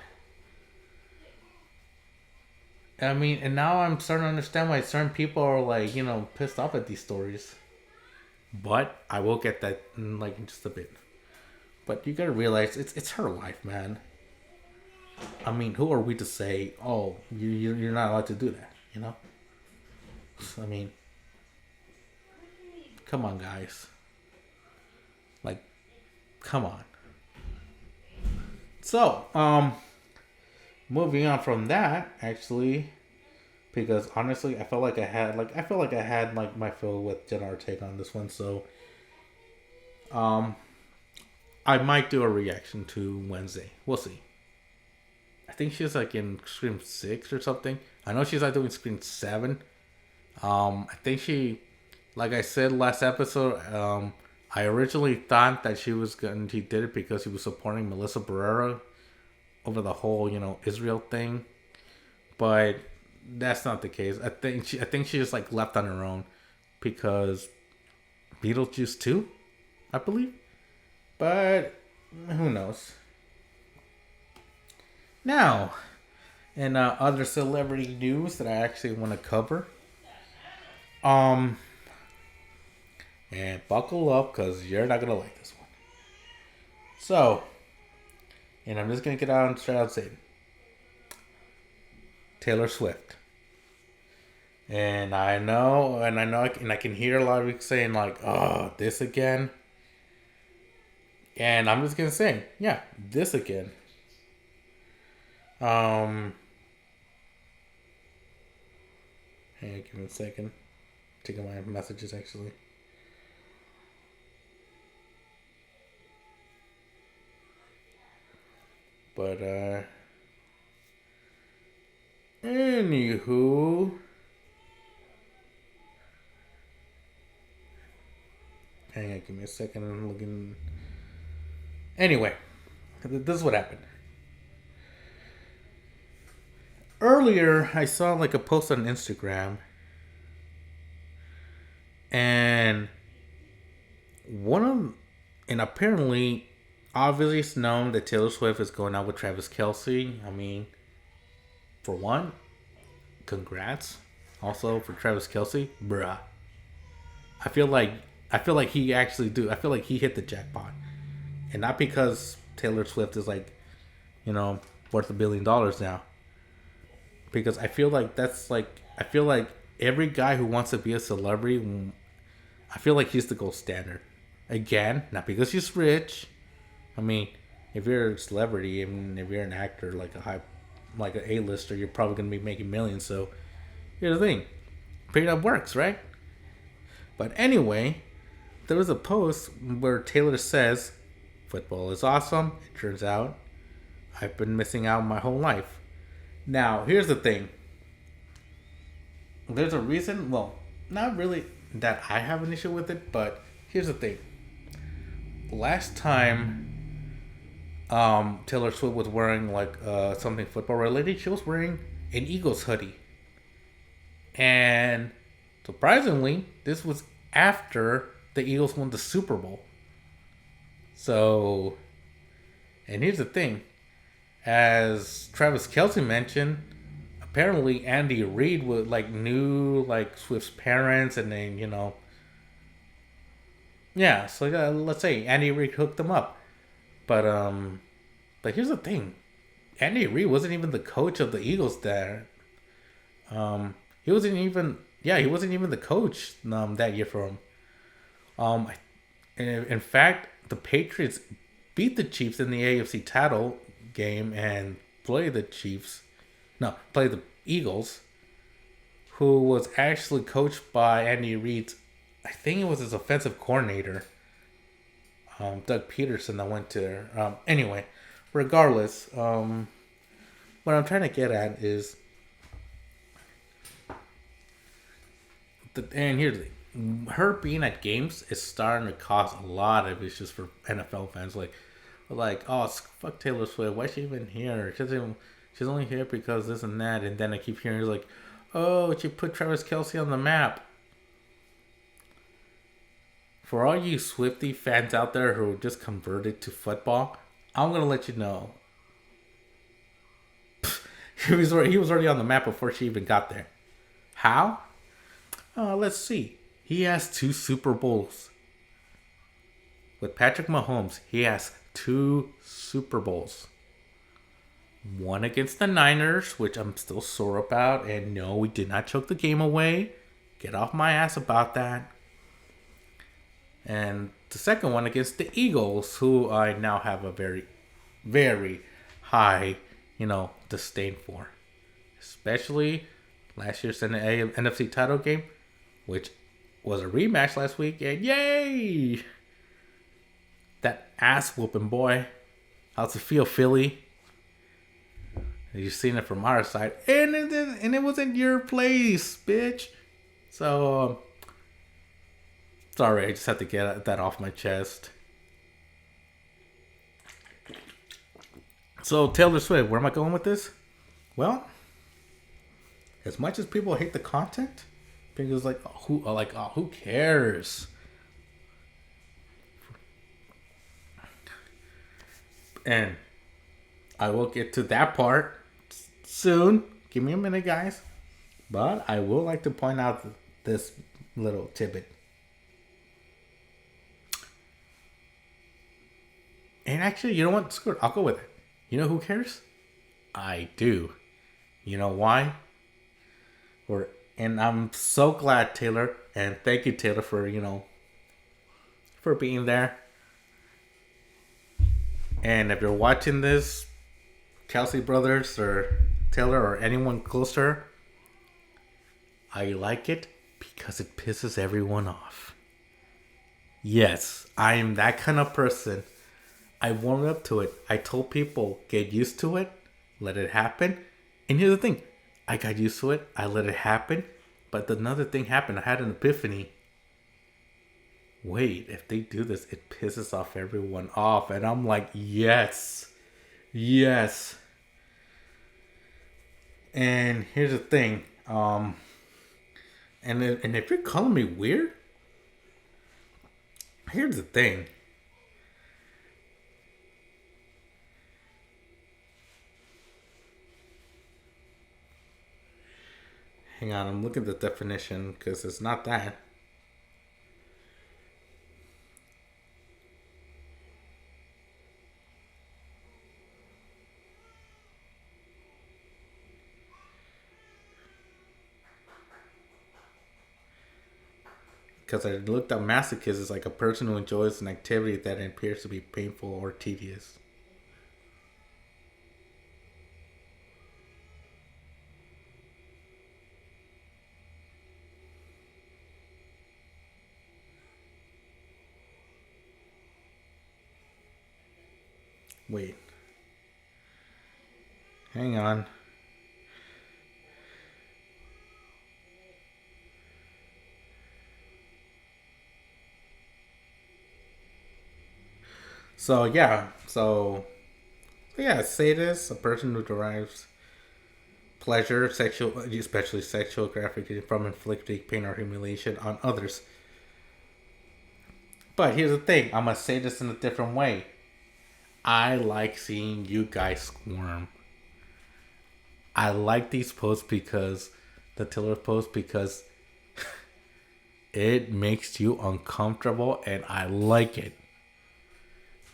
I mean, and now I'm starting to understand why certain people are like, pissed off at these stories. But I will get that in just a bit. But you gotta realize it's her life, man. I mean, who are we to say, oh, you're not allowed to do that, I mean, come on, guys. Like, come on. So, moving on from that, actually, because honestly, I felt like I had my fill with Jenna Ortega on this one, so, I might do a reaction to Wednesday. We'll see. I think she's like in Scream 6 or something. I know she's like doing Scream 7. I think like I said last episode, I originally thought that he did it because he was supporting Melissa Barrera over the whole, Israel thing. But that's not the case. I think she just like left on her own because Beetlejuice 2, I believe. But who knows? Now, in other celebrity news that I actually want to cover, and buckle up because you're not gonna like this one. So, and I'm just gonna get out and straight out say, Taylor Swift. And I know, and I can hear a lot of you saying like, "Oh, this again." And I'm just gonna say, yeah, this again. Hey, give me a second. Checking my messages actually. But But anywho, hang on, give me a second. I'm looking. Anyway, this is what happened. Earlier, I saw like a post on Instagram, and one of, and apparently, obviously, it's known that Taylor Swift is going out with Travis Kelce. I mean, for one, congrats. Also for Travis Kelce, bruh. I feel like he actually do. I feel like he hit the jackpot, and not because Taylor Swift is like, worth $1 billion now. Because I feel like I feel like every guy who wants to be a celebrity, I feel like he's the gold standard. Again, not because he's rich. I mean, if you're a celebrity and if you're an actor like an A-lister, you're probably gonna be making millions. So here's the thing, prenup works, right? But anyway, there was a post where Taylor says, "Football is awesome. It turns out I've been missing out my whole life." Now, here's the thing. There's a reason, well, not really that I have an issue with it, but here's the thing. Last time Taylor Swift was wearing like something football related, she was wearing an Eagles hoodie. And surprisingly, this was after the Eagles won the Super Bowl. So, and here's the thing. As Travis Kelce mentioned, apparently Andy Reid would knew Swift's parents, and then yeah. So let's say Andy Reid hooked them up, but here's the thing, Andy Reid wasn't even the coach of the Eagles there. He wasn't even the coach that year for him. In fact, the Patriots beat the Chiefs in the AFC title game and play the Eagles, who was actually coached by Andy Reid's, I think it was his offensive coordinator, Doug Peterson, that went to there. Anyway, regardless, what I'm trying to get at is, and here's the thing, her being at games is starting to cause a lot of issues for NFL fans. Oh, fuck Taylor Swift. Why is she even here? She's only here because this and that. And then I keep hearing oh, she put Travis Kelce on the map. For all you Swiftie fans out there who just converted to football, I'm gonna let you know. He was already on the map before she even got there. How? Let's see. He has 2 Super Bowls. With Patrick Mahomes, he has 2 Super Bowls. One against the Niners, which I'm still sore about. And no, we did not choke the game away. Get off my ass about that. And the second one against the Eagles, who I now have a very, very high, disdain for. Especially last year's NFC title game, which was a rematch last week. And yay! That ass whooping, boy. How's it feel, Philly? You've seen it from our side. And it wasn't your place, bitch. So, sorry, I just had to get that off my chest. So, Taylor Swift, where am I going with this? Well, as much as people hate the content, people who cares? And I will get to that part soon. Give me a minute, guys. But I will like to point out this little tidbit. And actually, you know what? Screw it. I'll go with it. You know who cares? I do. You know why? And I'm so glad, Taylor. And thank you, Taylor, for being there. And if you're watching this, Kelce brothers or Taylor or anyone close to her, I like it because it pisses everyone off. Yes, I am that kind of person. I warmed up to it. I told people, get used to it, let it happen. And here's the thing, I got used to it, I let it happen. But another thing happened. I had an epiphany. Wait, if they do this, it pisses off everyone off. And I'm like, yes. Yes. And here's the thing. And if you're calling me weird, here's the thing. Hang on, I'm looking at the definition because it's not that. Because I looked up masochist is like a person who enjoys an activity that appears to be painful or tedious. Wait. Hang on. So sadist, a person who derives pleasure, sexual, especially sexual gratification from inflicting pain or humiliation on others. But here's the thing, I'm gonna say this in a different way. I like seeing you guys squirm. I like these posts because the Tiller post because it makes you uncomfortable and I like it.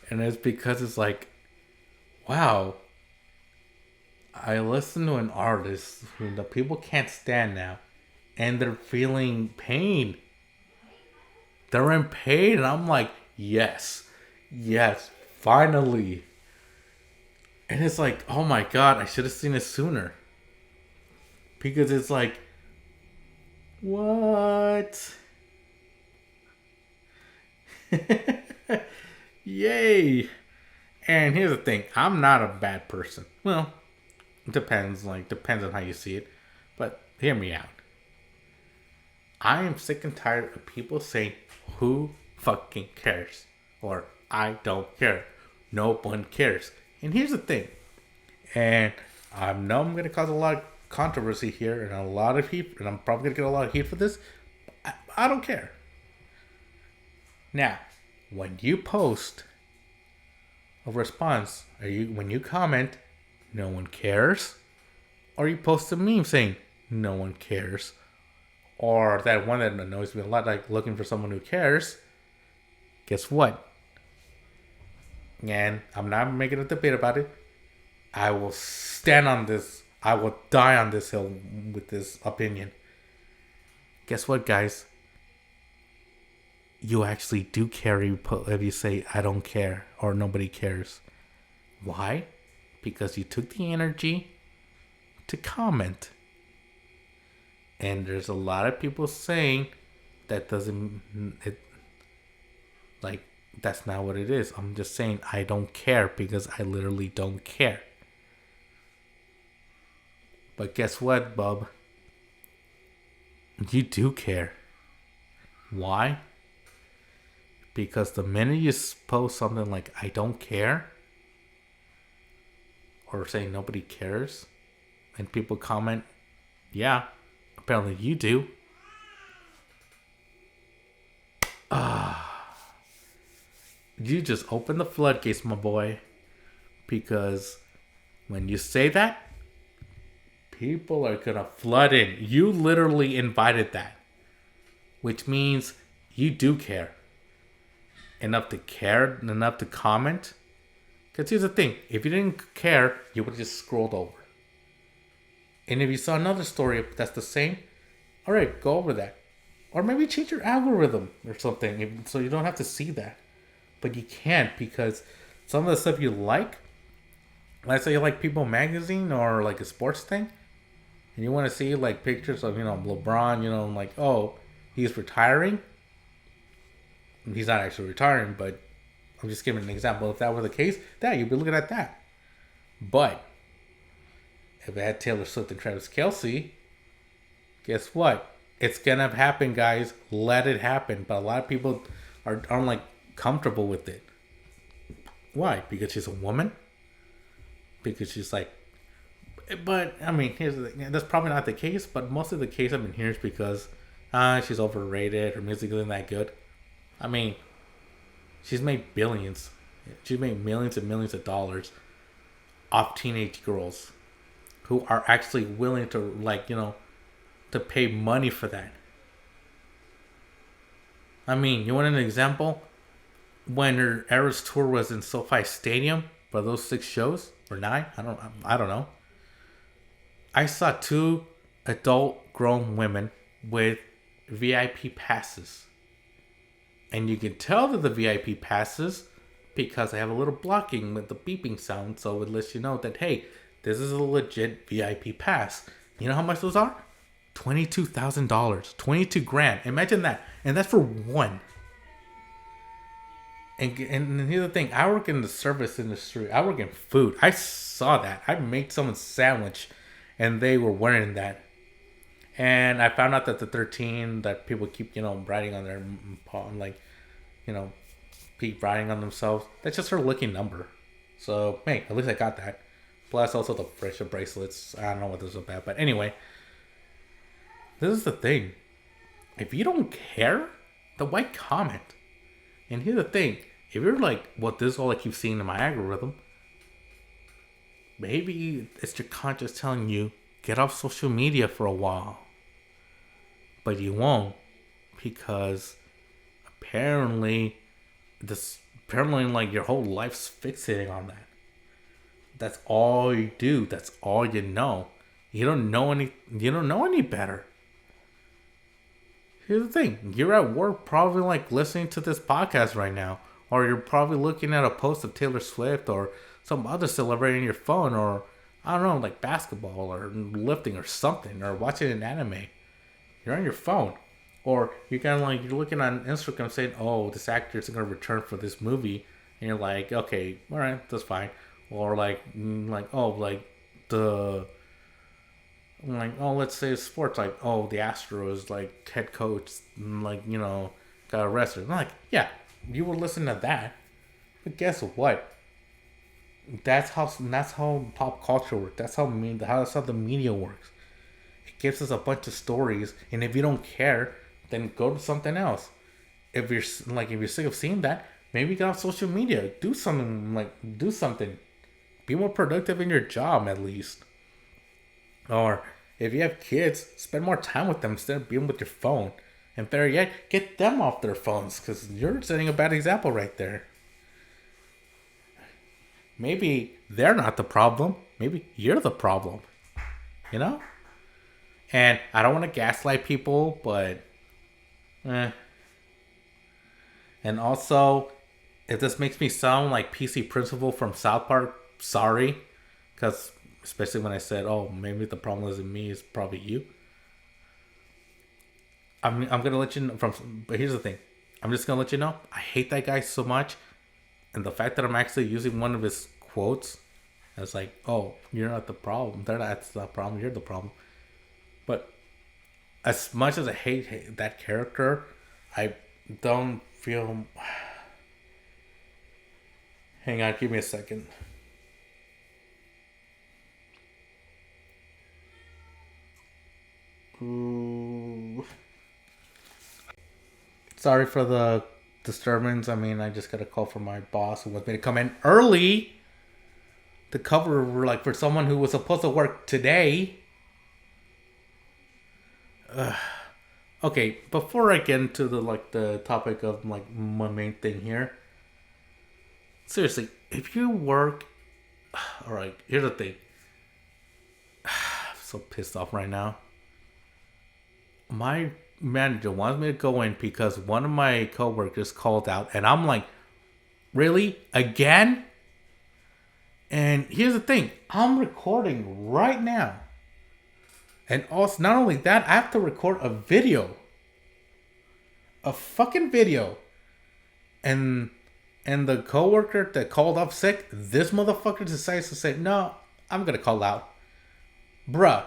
And it's because it's like, wow, I listen to an artist who the people can't stand now and they're feeling pain. They're in pain and I'm like, yes, finally. And it's like, oh my god, I should have seen it sooner. Because it's like, what? Yay! And here's the thing, I'm not a bad person. Well, it depends on how you see it. But hear me out. I am sick and tired of people saying, who fucking cares? Or I don't care. No one cares. And here's the thing. And I know I'm going to cause a lot of controversy here and a lot of heat. And I'm probably going to get a lot of heat for this. I don't care. Now, when you post a response, when you comment, no one cares. Or you post a meme saying, no one cares. Or that one that annoys me a lot, like looking for someone who cares. Guess what? And I'm not making a debate about it. I will stand on this. I will die on this hill with this opinion. Guess what, guys? You actually do care if you say, I don't care, or nobody cares. Why? Because you took the energy to comment. And there's a lot of people saying that that's not what it is. I'm just saying I don't care because I literally don't care. But guess what, bub? You do care. Why? Because the minute you post something like I don't care, or say nobody cares, and people comment, yeah, apparently you do. You just open the floodgates, my boy. Because when you say that, people are gonna flood in. You literally invited that. Which means you do care. Enough to comment. Because here's the thing. If you didn't care, you would have just scrolled over. And if you saw another story that's the same, alright, go over that. Or maybe change your algorithm or something so you don't have to see that. But you can't because some of the stuff you like, let's say you like People Magazine or like a sports thing, and you want to see like pictures of, LeBron, like, oh, he's retiring. He's not actually retiring, but I'm just giving an example. If that were the case, you'd be looking at that. But if it had Taylor Swift and Travis Kelce, guess what? It's gonna happen, guys. Let it happen. But a lot of people aren't like comfortable with it. Why? Because she's a woman? Because she's like, but I mean, here's the thing. That's probably not the case. But most of the case I've been hearing is because she's overrated. Her music isn't that good. I mean, she's made billions. She's made millions and millions of dollars off teenage girls who are actually willing to, like, to pay money for that. I mean, you want an example? When her Eras tour was in SoFi Stadium for those 6 shows or 9, I don't know. I saw 2 adult grown women with VIP passes. And you can tell that the VIP passes because they have a little blocking with the beeping sound, so it lets you know that, hey, this is a legit VIP pass. You know how much those are? $22,000, 22 grand. Imagine that, and that's for one. And here's the thing: I work in the service industry. I work in food. I saw that. I made someone's sandwich, and they were wearing that. And I found out that the 13 that people keep, writing on their palm, like, keep writing on themselves. That's just her lucky number. So hey, at least I got that. Plus also the pressure bracelets. I don't know what this is about, but anyway, this is the thing. If you don't care, then why comment? And here's the thing: if you're like, "Well, this is all I keep seeing in my algorithm," maybe it's your conscience telling you get off social media for a while. But you won't, because apparently like your whole life's fixating on that. That's all you do. That's all you know. You don't know any better. Here's the thing: you're at work, probably like listening to this podcast right now, or you're probably looking at a post of Taylor Swift or some other celebrity on your phone, or I don't know, like basketball or lifting or something, or watching an anime. You're on your phone, or you're looking on Instagram saying, "Oh, this actor is gonna return for this movie," and you're like, "Okay, all right, that's fine." Or let's say sports, like, oh, the Astros, like, head coach, like, got arrested. I'm like, yeah, you were listening to that, but guess what? That's how pop culture works. That's how the media works. It gives us a bunch of stories, and if you don't care, then go to something else. If you're sick of seeing that, maybe get off social media. Do something. Be more productive in your job, at least. Or if you have kids, spend more time with them instead of being with your phone. And better yet, get them off their phones, because you're setting a bad example right there. Maybe they're not the problem. Maybe you're the problem. And I don't want to gaslight people, but And also, if this makes me sound like PC Principal from South Park, sorry. Because especially when I said, oh, maybe the problem isn't me, it's probably you. I'm going to let you know but here's the thing. I'm just going to let you know, I hate that guy so much. And the fact that I'm actually using one of his quotes as like, oh, you're not the problem. That's the problem. You're the problem. But as much as I hate that character, I don't feel... Hang on, give me a second. Ooh. Sorry for the disturbance. I mean, I just got a call from my boss who wants me to come in early to cover, like, for someone who was supposed to work today. Okay, before I get into the topic of like my main thing here. Seriously, if you work, all right, here's the thing. I'm so pissed off right now. My manager wants me to go in because one of my coworkers called out, and I'm like, really? Again? And here's the thing, I'm recording right now. And also, not only that, I have to record a video. A fucking video. And And the coworker that called off sick, this motherfucker decides to say, no, I'm gonna call out. Bruh.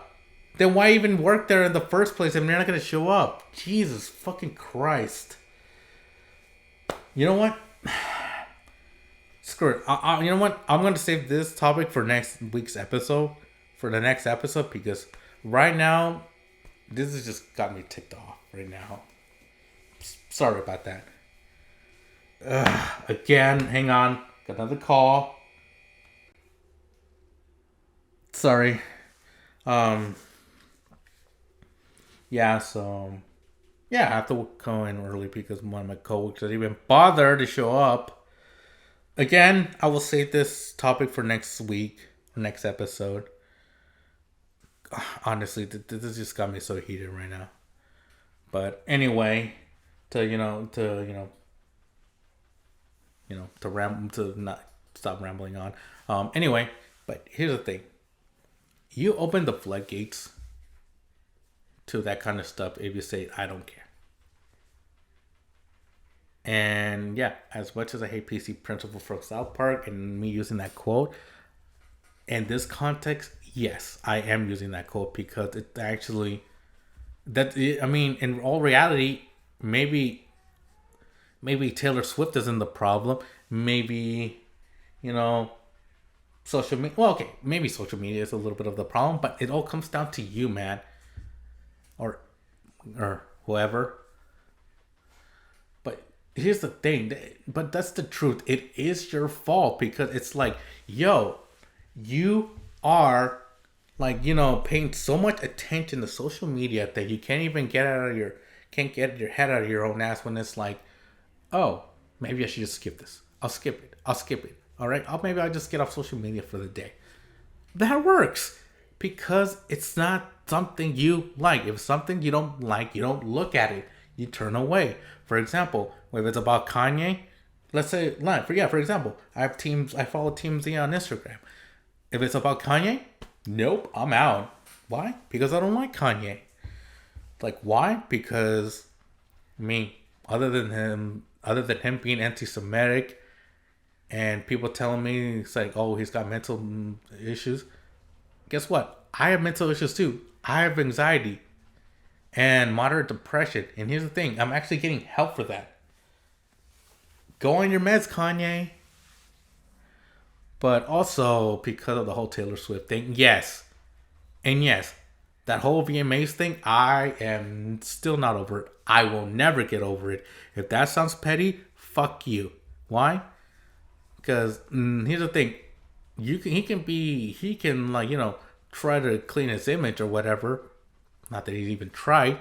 Then why even work there in the first place if you're not gonna show up? Jesus fucking Christ. You know what? Screw it. You know what? I'm gonna save this topic for next week's episode. For the next episode, because right now, this has just got me ticked off right now. Sorry about that. Again, hang on. Got another call. Sorry. Yeah, so yeah, I have to go in early because one of my coworkers didn't even bother to show up. Again, I will save this topic for next week, next episode. Honestly, this just got me so heated right now. But anyway, to not stop rambling on. Anyway, but here's the thing: you open the floodgates to that kind of stuff if you say I don't care. And yeah, as much as I hate PC Principal from South Park and me using that quote, in this context, yes, I am using that quote because it actually I mean, in all reality, maybe Taylor Swift isn't the problem. Maybe, you know, social media. Well, okay, maybe social media is a little bit of the problem, but it all comes down to you, man, or whoever. But here's the thing. But that's the truth. It is your fault because it's like, yo, you are like, paying so much attention to social media that you can't even get your head out of your own ass when it's like, oh, maybe I should just skip this. I'll skip it. All right. Maybe I'll just get off social media for the day. That works because it's not something you like. If it's something you don't like, you don't look at it. You turn away. For example, if it's about Kanye, let's say, for example, I follow Team Z on Instagram. If it's about Kanye, nope, I'm out. Why? Because I don't like Kanye. Like, why? Because, I mean, other than him being anti-Semitic and people telling me it's like, oh, he's got mental issues. Guess what? I have mental issues too. I have anxiety and moderate depression. And here's the thing. I'm actually getting help for that. Go on your meds, Kanye. But also because of the whole Taylor Swift thing, yes. And yes, that whole VMAs thing, I am still not over it. I will never get over it. If that sounds petty, fuck you. Why? Because here's the thing. He can try to clean his image or whatever. Not that he's even tried.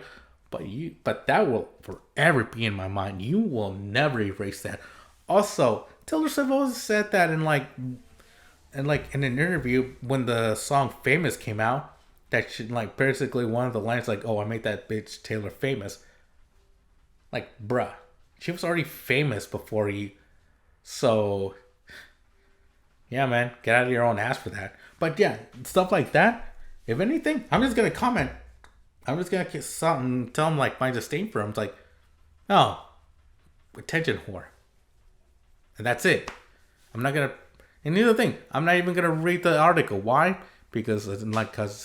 But that will forever be in my mind. You will never erase that. Also, Taylor Swift always said that in an interview when the song Famous came out, that she, basically one of the lines oh, I made that bitch Taylor famous. Bruh, she was already famous before you. So yeah, man, get out of your own ass for that. But yeah, stuff like that, if anything, I'm just gonna comment. I'm just gonna get something, tell them my disdain for him. It's like, oh, attention whore. And that's it. I'm not gonna. And here's the thing. I'm not even gonna read the article. Why? Because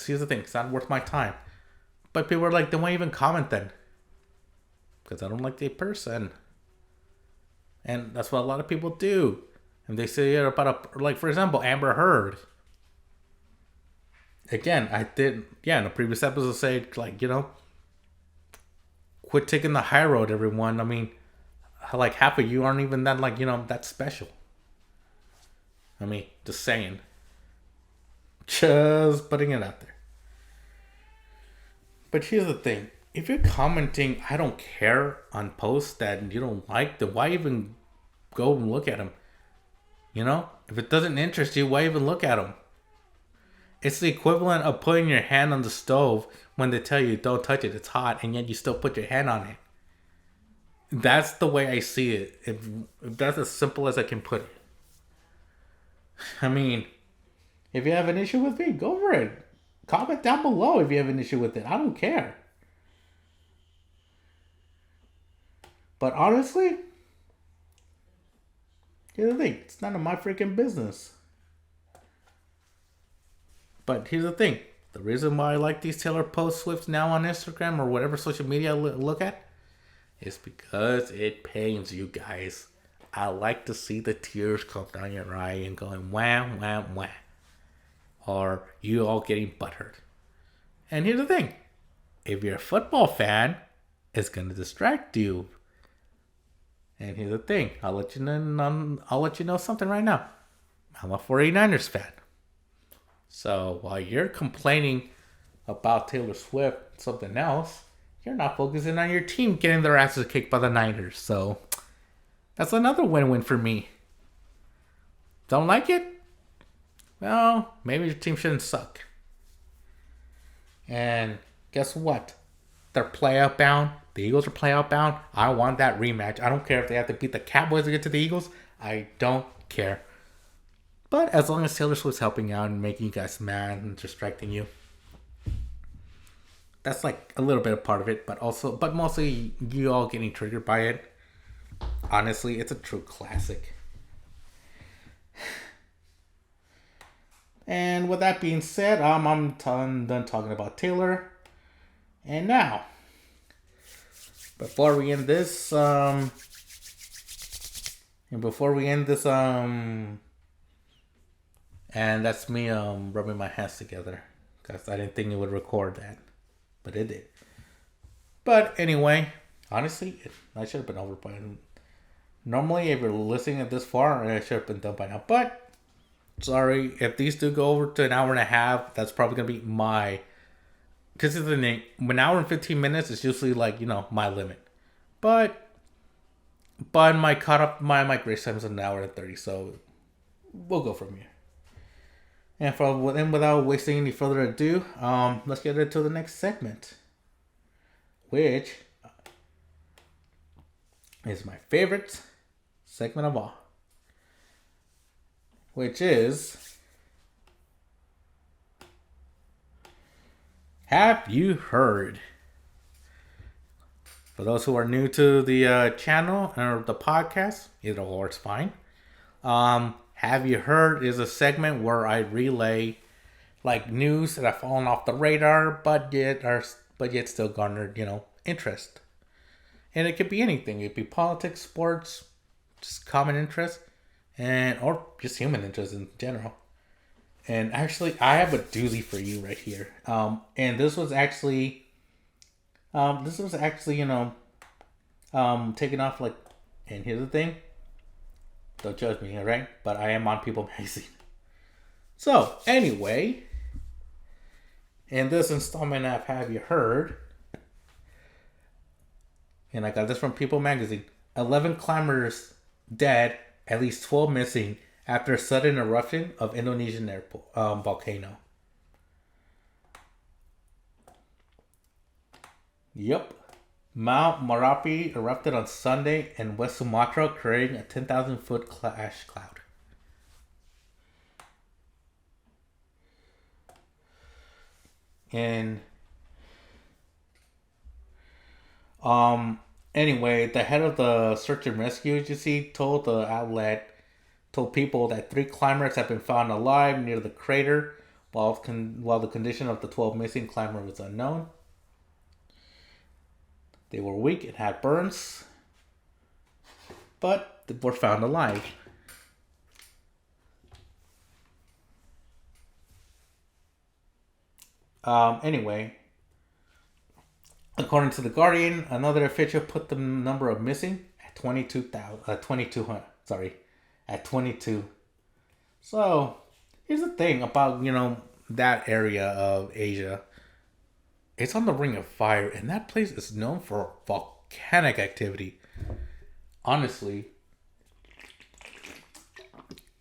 here's the thing. It's not worth my time. But people are like, then why even comment then? Because I don't like the person. And that's what a lot of people do. And they say about for example, Amber Heard. Again, I did, in the previous episode say, quit taking the high road, everyone. I mean, half of you aren't even that, that special. I mean, just saying. Just putting it out there. But here's the thing. If you're commenting, I don't care on posts that you don't like, then why even go and look at them? If it doesn't interest you, why even look at them? It's the equivalent of putting your hand on the stove when they tell you don't touch it, it's hot, and yet you still put your hand on it. That's the way I see it. If that's as simple as I can put it. I mean, if you have an issue with me, go for it. Comment down below if you have an issue with it. I don't care. But honestly, Here's the thing, it's none of my freaking business. But here's the thing, the reason why I like these Taylor Swift now on Instagram or whatever social media I look at is because it pains you guys. I like to see the tears come down your eye and going wham, wham, wham. Or you all getting butthurt. And here's the thing, if you're a football fan, it's going to distract you. And here's the thing, I'll let you know something right now. I'm a 49ers fan. So while you're complaining about Taylor Swift, something else, you're not focusing on your team getting their asses kicked by the Niners. So that's another win-win for me. Don't like it? Well, maybe your team shouldn't suck. And guess what? They're playoff bound. The Eagles are playoff bound. I want that rematch. I don't care if they have to beat the Cowboys to get to the Eagles. I don't care. But as long as Taylor Swift's helping out and making you guys mad and distracting you, that's like a little bit of part of it. But mostly you all getting triggered by it. Honestly, it's a true classic. And with that being said, I'm done talking about Taylor. And now, before we end this, and that's me rubbing my hands together because I didn't think it would record that, but it did. But anyway, honestly, I should have been over by now. Normally, if you're listening at this far, I should have been done by now. But sorry, if these do go over to an hour and a half, that's probably gonna be my. Because it's the thing, an hour and 15 minutes is usually like, my limit. But my grace time is an hour and 30, so we'll go from here. And without wasting any further ado, let's get into the next segment, which is my favorite segment of all, which is, have you heard? For those who are new to the channel or the podcast, either or it's fine. Have you heard is a segment where I relay like news that have fallen off the radar, but yet still garnered interest. And it could be anything. It could be politics, sports, just common interest, or just human interest in general. And actually, I have a doozy for you right here. And this was actually, taken off like. And here's the thing. Don't judge me, alright? But I am on People Magazine. So anyway, in this installment of Have You Heard? And I got this from People Magazine. 11 climbers dead, at least 12 missing after a sudden eruption of Indonesian volcano. Yep. Mount Merapi erupted on Sunday in West Sumatra, creating a 10,000-foot ash cloud. And anyway, the head of the search and rescue agency told people that 3 climbers have been found alive near the crater, while the condition of the 12 missing climbers was unknown. They were weak and had burns, but they were found alive. Anyway, according to The Guardian, another official put the number of missing at 22. So, here's the thing about, that area of Asia. It's on the Ring of Fire, and that place is known for volcanic activity. Honestly,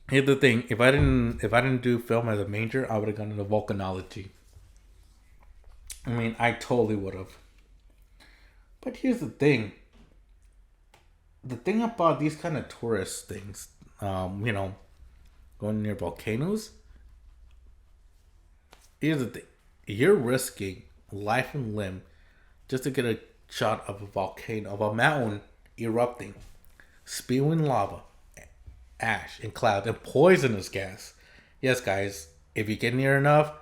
here's the thing: if I didn't do film as a major, I would have gone into volcanology. I mean, I totally would have. But here's the thing: the thing about these kind of tourist things, going near volcanoes. Here's the thing: you're risking life and limb just to get a shot of a volcano, of a mountain erupting, spewing lava, ash and cloud and poisonous gas. Yes, guys, if you get near enough,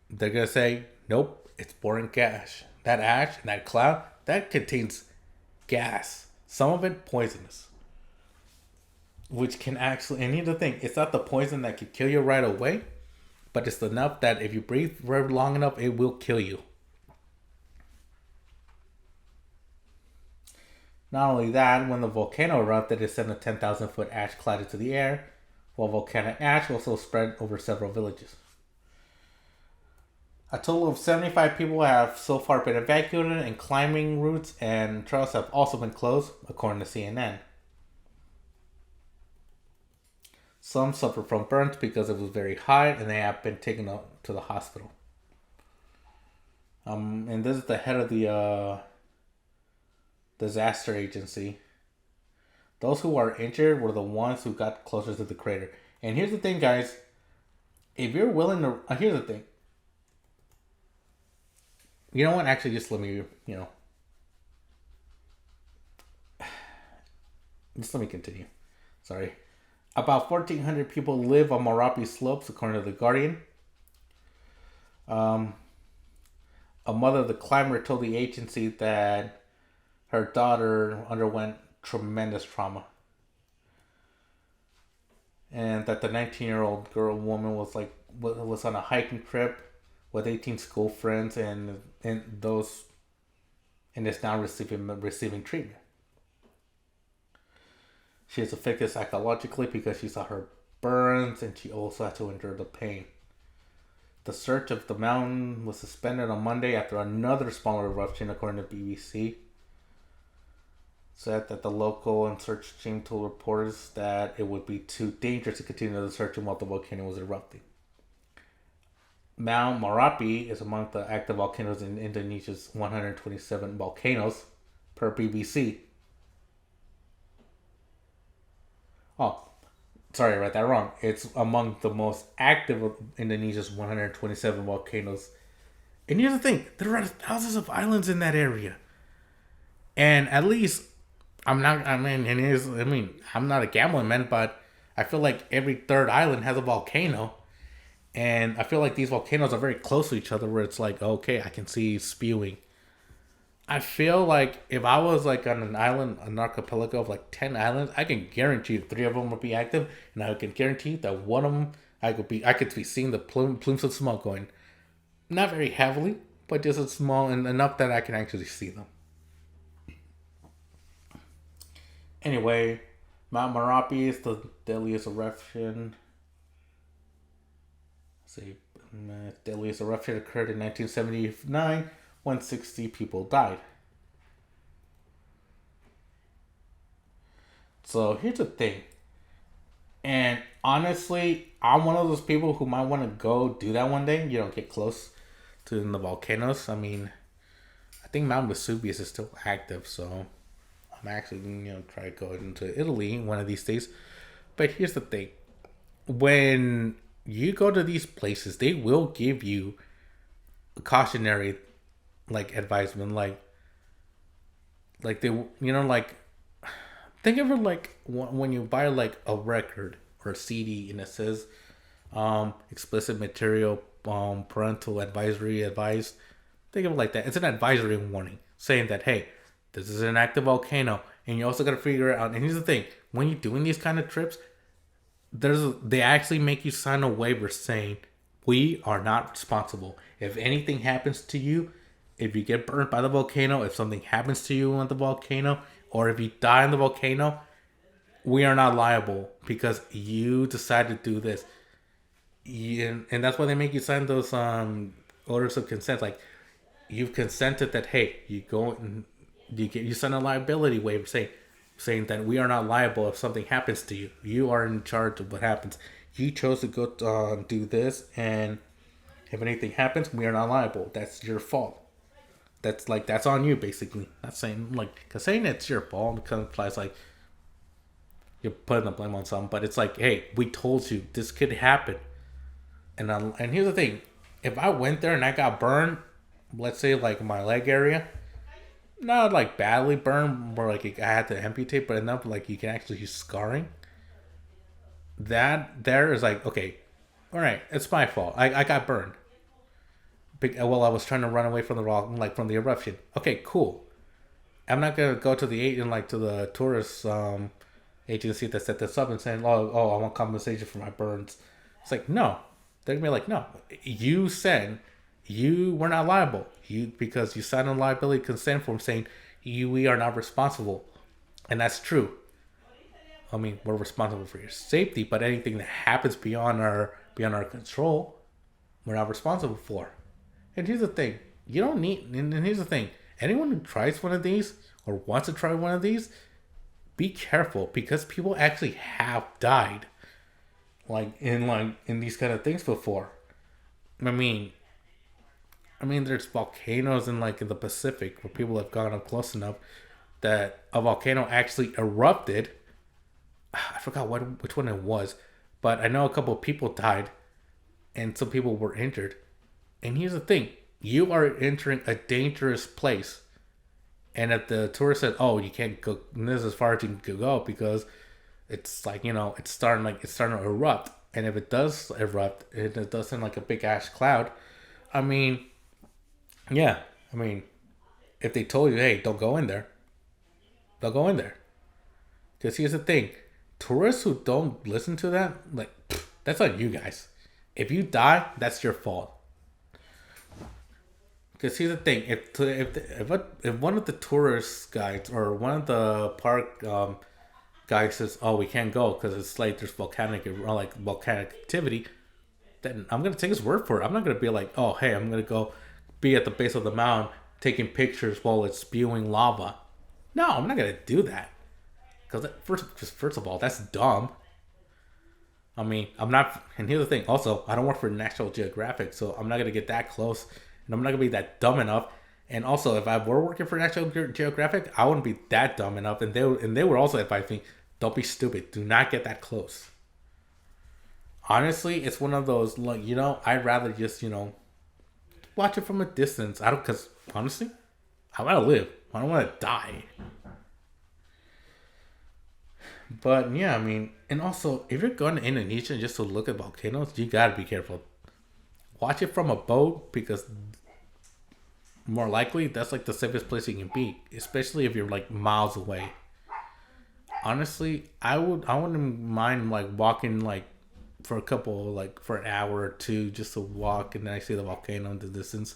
they're gonna say, nope, it's boring gas. That ash and that cloud, that contains gas. Some of it poisonous. Which can actually, and here's the thing, it's not the poison that could kill you right away, but it's enough that if you breathe for long enough, it will kill you. Not only that, when the volcano erupted, it sent a 10,000 foot ash cloud into the air, while volcanic ash also spread over several villages. A total of 75 people have so far been evacuated, and climbing routes and trails have also been closed, according to CNN. Some suffered from burns because it was very high, and they have been taken to the hospital. And this is the head of the disaster agency. Those who are injured were the ones who got closer to the crater. And here's the thing, guys. If you're willing to... here's the thing. You know what? Actually, just let me, just let me continue. Sorry. About 1,400 people live on Marapi slopes, according to The Guardian. A mother of the climber told the agency that her daughter underwent tremendous trauma. And that the 19-year-old woman was on a hiking trip with 18 school friends and is now receiving treatment. She is affected psychologically because she saw her burns and she also had to endure the pain. The search of the mountain was suspended on Monday after another smaller eruption, according to BBC. Said that the local and search team told reporters that it would be too dangerous to continue the searching while the volcano was erupting. Mount Marapi is among the active volcanoes in Indonesia's 127 volcanoes, per BBC. Oh, sorry, I read that wrong. It's among the most active of Indonesia's 127 volcanoes. And here's the thing, there are thousands of islands in that area. And at least, I'm not a gambling man, but I feel like every third island has a volcano. And I feel like these volcanoes are very close to each other where it's like, okay, I can see spewing. I feel like if I was like on an island, an archipelago of like 10 islands, I can guarantee 3 of them would be active. And I can guarantee that one of them, I could be seeing the plumes of smoke going. Not very heavily, but just small and enough that I can actually see them. Anyway, Mount Marapi is the deadliest eruption. Deadliest eruption occurred in 1979 when 60 people died. So here's the thing. And honestly, I'm one of those people who might want to go do that one day. Get close to the volcanoes. I mean, I think Mount Vesuvius is still active, so I'm actually try to go into Italy one of these days. But here's the thing. When you go to these places, they will give you a cautionary advisement, they think of it like when you buy like a record or a CD and it says explicit material, parental advisory advised. Think of it like that. It's an advisory warning saying that, hey, this is an active volcano, and you also got to figure it out. And here's the thing: when you're doing these kind of trips, they actually make you sign a waiver saying we are not responsible if anything happens to you. If you get burnt by the volcano, if something happens to you on the volcano, or if you die in the volcano, we are not liable because you decided to do this. And that's why they make you sign those orders of consent. Like, you've consented that, hey, you go and you sign a liability waiver saying that we are not liable if something happens to you. You are in charge of what happens. You chose to go do this, and if anything happens, we are not liable. That's your fault. That's on you, basically. Not saying because saying it's your fault because it implies you're putting the blame on someone, but it's like, hey, we told you this could happen. And here's the thing: if I went there and I got burned, let's say my leg area, not badly burned, more I had to amputate, but enough you can actually use scarring. that there is like, okay, all right, it's my fault. I got burned. Well, I was trying to run away from the rock, like from the eruption. Okay, cool. I'm not gonna go to the agent, like to the tourist agency that set this up and saying, I want compensation for my burns. It's like, no. They're gonna be like, no. You said you were not liable. Because you signed a liability consent form saying we are not responsible, and that's true. I mean, we're responsible for your safety, but anything that happens beyond our control, we're not responsible for. And here's the thing: you don't need. And here's the thing: anyone who tries one of these or wants to try one of these, be careful because people actually have died, like in these kind of things before. I mean, there's volcanoes in the Pacific where people have gone up close enough that a volcano actually erupted. I forgot which one it was, but I know a couple of people died, and some people were injured. And here's the thing: you are entering a dangerous place, and if the tourist said, "Oh, you can't go this is as far as you can go because it's it's starting to erupt," and if it does erupt, it does sound like a big ash cloud. I mean, yeah, I mean, if they told you, "Hey, don't go in there," they'll go in there. Because here's the thing: tourists who don't listen to that, that's on you guys. If you die, that's your fault. Because here's the thing: if one of the tourist guides or one of the park guys says, "Oh, we can't go because it's like there's volcanic activity," then I'm gonna take his word for it. I'm not gonna be like, "Oh, hey, I'm gonna go be at the base of the mountain taking pictures while it's spewing lava." No, I'm not gonna do that. Because first of all, that's dumb. I mean, I'm not. And here's the thing. Also, I don't work for National Geographic, so I'm not gonna get that close, and I'm not gonna be that dumb enough. And also, if I were working for National Geographic, I wouldn't be that dumb enough. And they would also advise me, don't be stupid. Do not get that close. Honestly, it's one of those I'd rather just watch it from a distance. Because honestly, I want to live. I don't want to die. But yeah, I mean, and also, if you're going to Indonesia just to look at volcanoes, you gotta be careful. Watch it from a boat because more likely that's like the safest place you can be, especially if you're like miles away. Honestly, I wouldn't mind like walking like for for an hour or two just to walk, and then I see the volcano in the distance,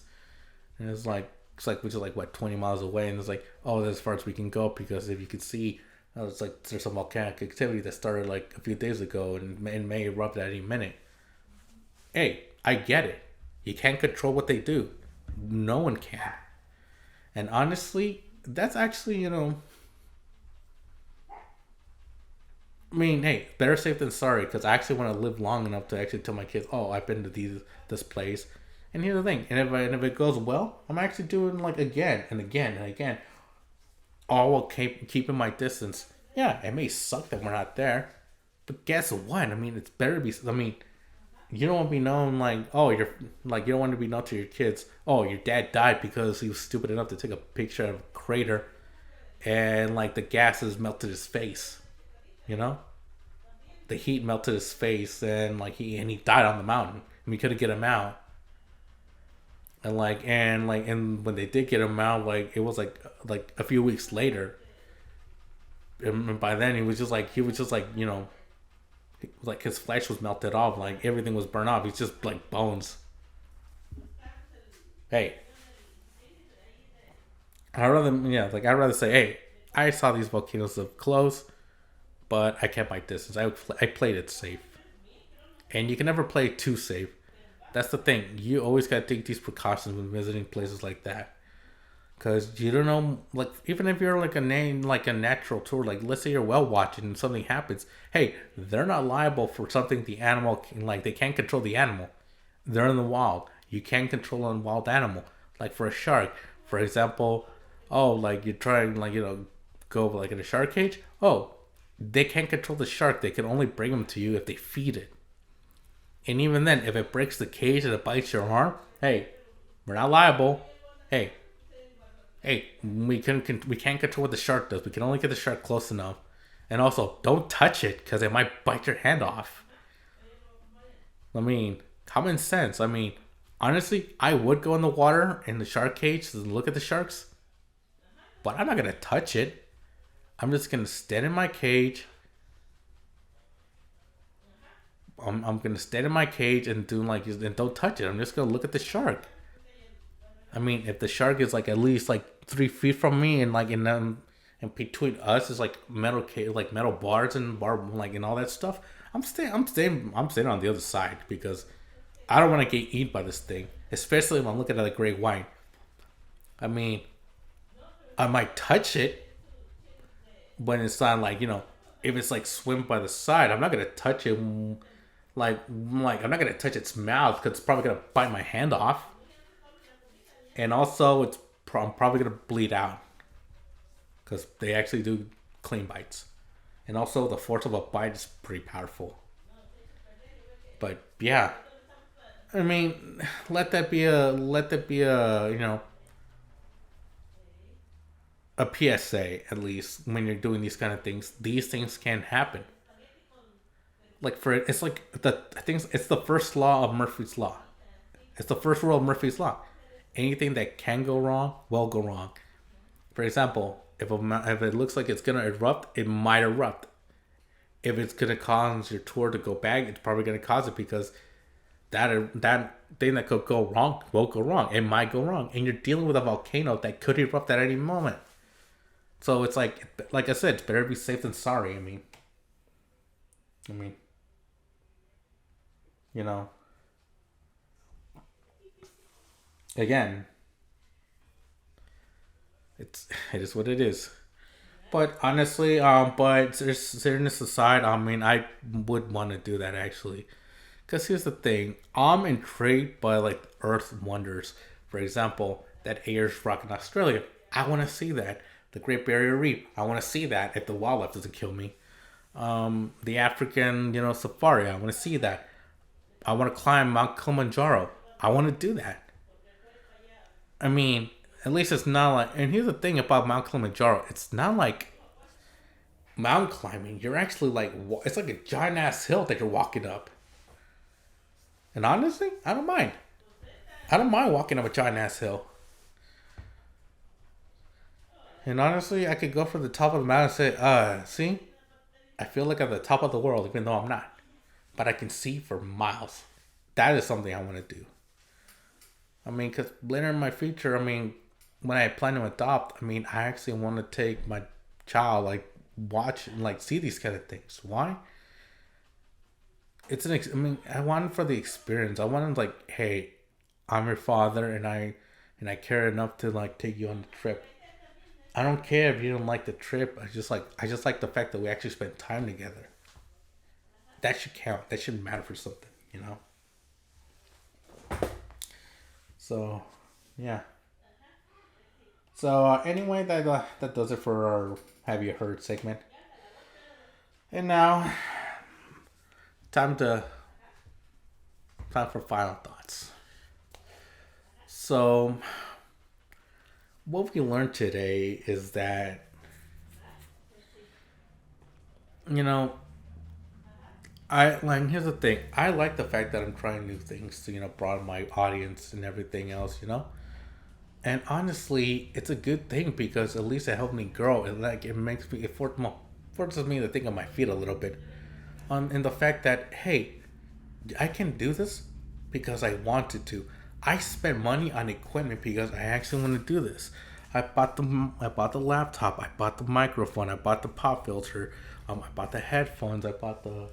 and which is like what 20 miles away, and it's like, oh, that's as far as we can go because if you could see. It's like there's some volcanic activity that started like a few days ago and may erupt at any minute. Hey, I get it. You can't control what they do. No one can. And honestly, that's actually, I mean, hey, better safe than sorry because I actually want to live long enough to actually tell my kids, oh, I've been to this place. And here's the thing. And if it goes well, I'm actually doing like again and again and again. All while keeping my distance. Yeah, it may suck that we're not there, but guess what? I mean, it's better to be. I mean, you don't want to be known like, oh, you don't want to be known to your kids. Oh, your dad died because he was stupid enough to take a picture of a crater, and like the gases melted his face. The heat melted his face, and he died on the mountain, and we couldn't get him out. And when they did get him out, it was like a few weeks later, and by then he was just like his flesh was melted off, like everything was burned off. He's just like bones. Hey, I'd rather say, hey, I saw these volcanoes up close, but I kept my distance. I played it safe, and you can never play too safe. That's the thing. You always gotta take these precautions when visiting places like that, because you don't know. Like even if you're like a natural tour, like let's say you're well watching and something happens. Hey, they're not liable for something the animal they can't control the animal. They're in the wild. You can't control a wild animal. Like for a shark, for example. Oh, like you're trying go in a shark cage. Oh, they can't control the shark. They can only bring them to you if they feed it. And even then, if it breaks the cage and it bites your arm, hey, we're not liable. Hey, we can't control what the shark does. We can only get the shark close enough. And also, don't touch it because it might bite your hand off. I mean, common sense. I mean, honestly, I would go in the water in the shark cage to look at the sharks, but I'm not gonna touch it. I'm just gonna stand in my cage. I'm gonna stand in my cage and do like and don't touch it. I'm just gonna look at the shark. I mean, if the shark is like at least like 3 feet from me and like and between us is like like metal bars and like and all that stuff. I'm staying on the other side because I don't want to get eaten by this thing, especially if I'm looking at a great white. I mean, I might touch it, but it's not like if it's like swim by the side, I'm not gonna touch it. Like I'm not gonna touch its mouth because it's probably gonna bite my hand off, and also I'm probably gonna bleed out because they actually do clean bites, and also the force of a bite is pretty powerful. But yeah, I mean, let that be a a PSA at least when you're doing these kind of things. These things can happen. Like for it's like the I think it's the first law of Murphy's law. It's the first rule of Murphy's law. Anything that can go wrong will go wrong. For example, if it looks like it's gonna erupt, it might erupt. If it's gonna cause your tour to go bad, it's probably gonna cause it because that thing that could go wrong will go wrong. It might go wrong, and you're dealing with a volcano that could erupt at any moment. So it's like I said, it's better to be safe than sorry. I mean, you know, again, it is what it is. But honestly, but there's seriousness aside, I mean, I would want to do that actually. Because here's the thing, I'm intrigued by like Earth wonders. For example, that Ayers Rock in Australia. I want to see that. The Great Barrier Reef. I want to see that if the wildlife doesn't kill me. The African, safari. I want to see that. I want to climb Mount Kilimanjaro. I want to do that. I mean, at least it's not like. And here's the thing about Mount Kilimanjaro. It's not like mountain climbing. You're actually like it's like a giant ass hill that you're walking up. And honestly, I don't mind. I don't mind walking up a giant ass hill. And honestly, I could go from the top of the mountain and say, see, I feel like I'm at the top of the world, even though I'm not. But I can see for miles. That is something I want to do. I mean, because later in my future, I mean, when I plan to adopt, I mean, I actually want to take my child, like, watch and, like, see these kind of things. Why? I mean, I want it for the experience. I want him, like, hey, I'm your father, and I care enough to, like, take you on the trip. I don't care if you don't like the trip. I just like the fact that we actually spent time together. That should count. That should matter for something, you know. So, yeah. So anyway, that does it for our Have You Heard segment. And now, time to time for final thoughts. So, what we learned today is that you know I like here's the thing. I like the fact that I'm trying new things to broaden my audience and everything else. And honestly, it's a good thing because at least it helped me grow. And like it makes me forces me to think on my feet a little bit. And the fact that hey, I can do this because I wanted to. I spent money on equipment because I actually want to do this. I bought the laptop. I bought the microphone. I bought the pop filter. I bought the headphones. I bought the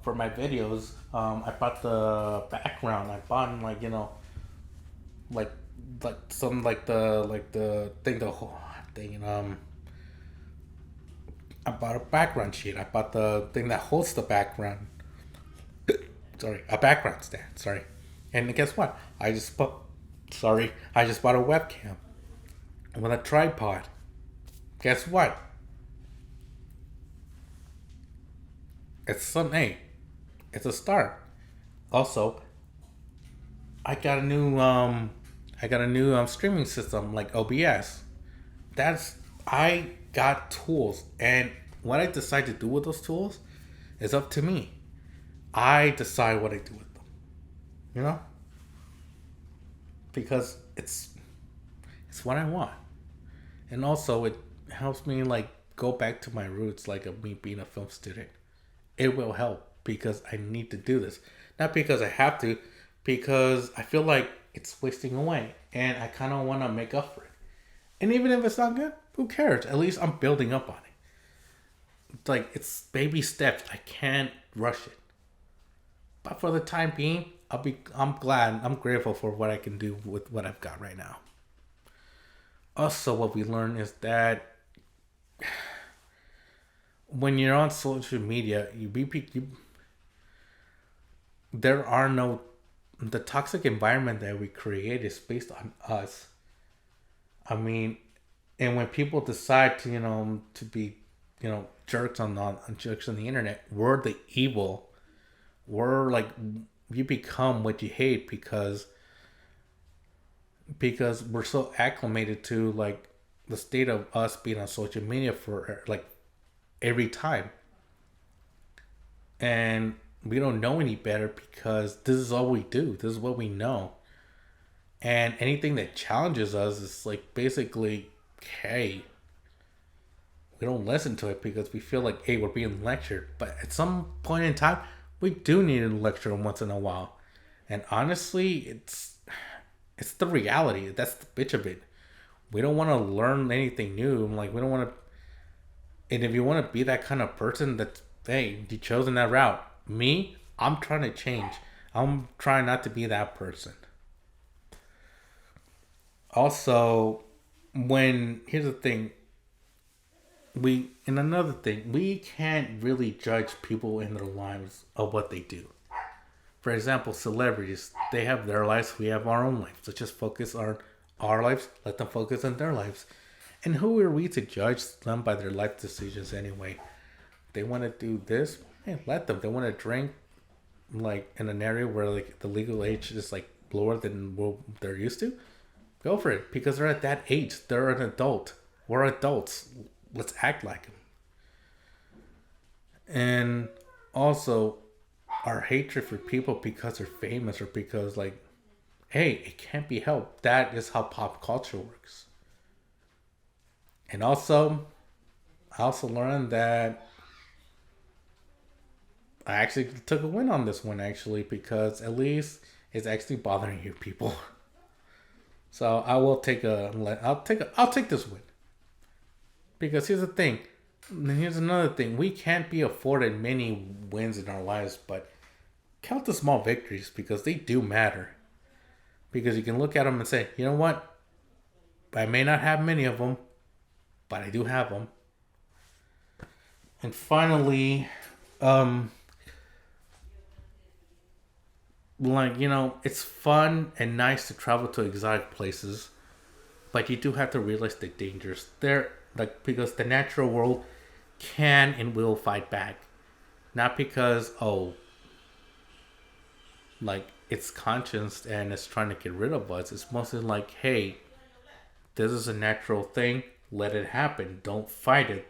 for my videos. I bought the background. I bought like some like the thing the whole thing. I bought a background sheet. I bought the thing that holds the background. Sorry, a background stand. Sorry, and guess what? I just bought a webcam with a tripod. Guess what? It's some it's a start. Also, I got a new streaming system like OBS. I got tools and what I decide to do with those tools is up to me. I decide what I do with them. You know, because it's what I want, and also it helps me like go back to my roots, like of me being a film student. It will help because I need to do this, not because I have to, because I feel like it's wasting away, and I kind of want to make up for it. And even if it's not good, who cares? At least I'm building up on it. It's like it's baby steps. I can't rush it. But for the time being, I'm glad, I'm grateful for what I can do with what I've got right now. Also, what we learn is that when you're on social media, there are no, the toxic environment that we create is based on us. I mean, and when people decide to, to be, jerks on jerks on the internet, we're the evil. We're like, you become what you hate because we're so acclimated to like the state of us being on social media for like every time, and we don't know any better because this is all we do. This is what we know, and anything that challenges us is like basically, hey, we don't listen to it because we feel like, hey, we're being lectured. But at some point in time, we do need a lecture once in a while, and honestly, it's the reality. That's the bitch of it. We don't want to learn anything new. Like we don't want to. And if you want to be that kind of person, that's, hey, you chosen that route. Me, I'm trying to change. I'm trying not to be that person. Also, when here's the thing, another thing, we can't really judge people in their lives of what they do. For example, celebrities, they have their lives, we have our own lives. Let's just focus on our lives, let them focus on their lives. And who are we to judge them by their life decisions anyway? They want to do this, hey, let them. They want to drink, like in an area where like the legal age is like lower than what they're used to. Go for it because they're at that age. They're an adult. We're adults. Let's act like them. And also, our hatred for people because they're famous or because like, hey, it can't be helped. That is how pop culture works. And also, I also learned that I actually took a win on this one actually because at least it's actually bothering you people. So I will I'll take this win. Because here's the thing. Here's another thing. We can't be afforded many wins in our lives, but count the small victories because they do matter. Because you can look at them and say, you know what? I may not have many of them, but I do have them. And finally, it's fun and nice to travel to exotic places, but you do have to realize the dangers there, like because the natural world can and will fight back, not because like it's conscious and it's trying to get rid of us. It's mostly like, hey, this is a natural thing. Let it happen. Don't fight it.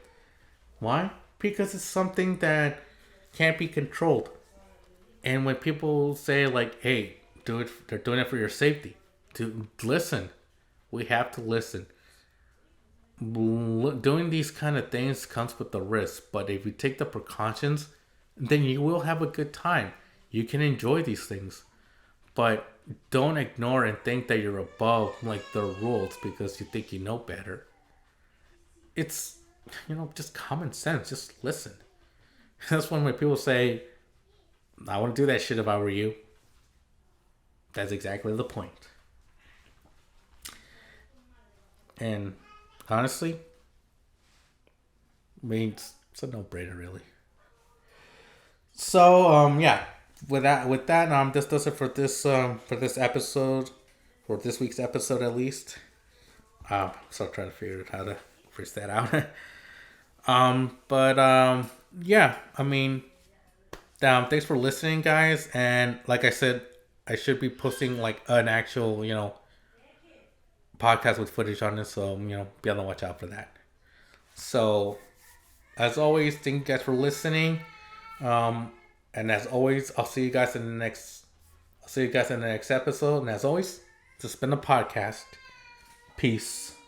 Why? Because it's something that can't be controlled. And when people say like, "Hey, do it," they're doing it for your safety. To listen, we have to listen. Doing these kind of things comes with the risk, but if you take the precautions, then you will have a good time. You can enjoy these things, but don't ignore and think that you're above like the rules because you think you know better. It's just common sense. Just listen. That's when people say, I want to do that shit if I were you. That's exactly the point. And honestly, I mean, it's a no-brainer, really. So, yeah. With that, this does it for this episode, for this week's episode at least. Still trying to figure out how to phrase that out. Yeah. I mean, thanks for listening, guys. And like I said, I should be posting like an actual, podcast with footage on this. So, be on the watch out for that. So, as always, thank you guys for listening. And as always, I'll see you guys in the next. I'll see you guys in the next episode. And as always, this has been the podcast. Peace.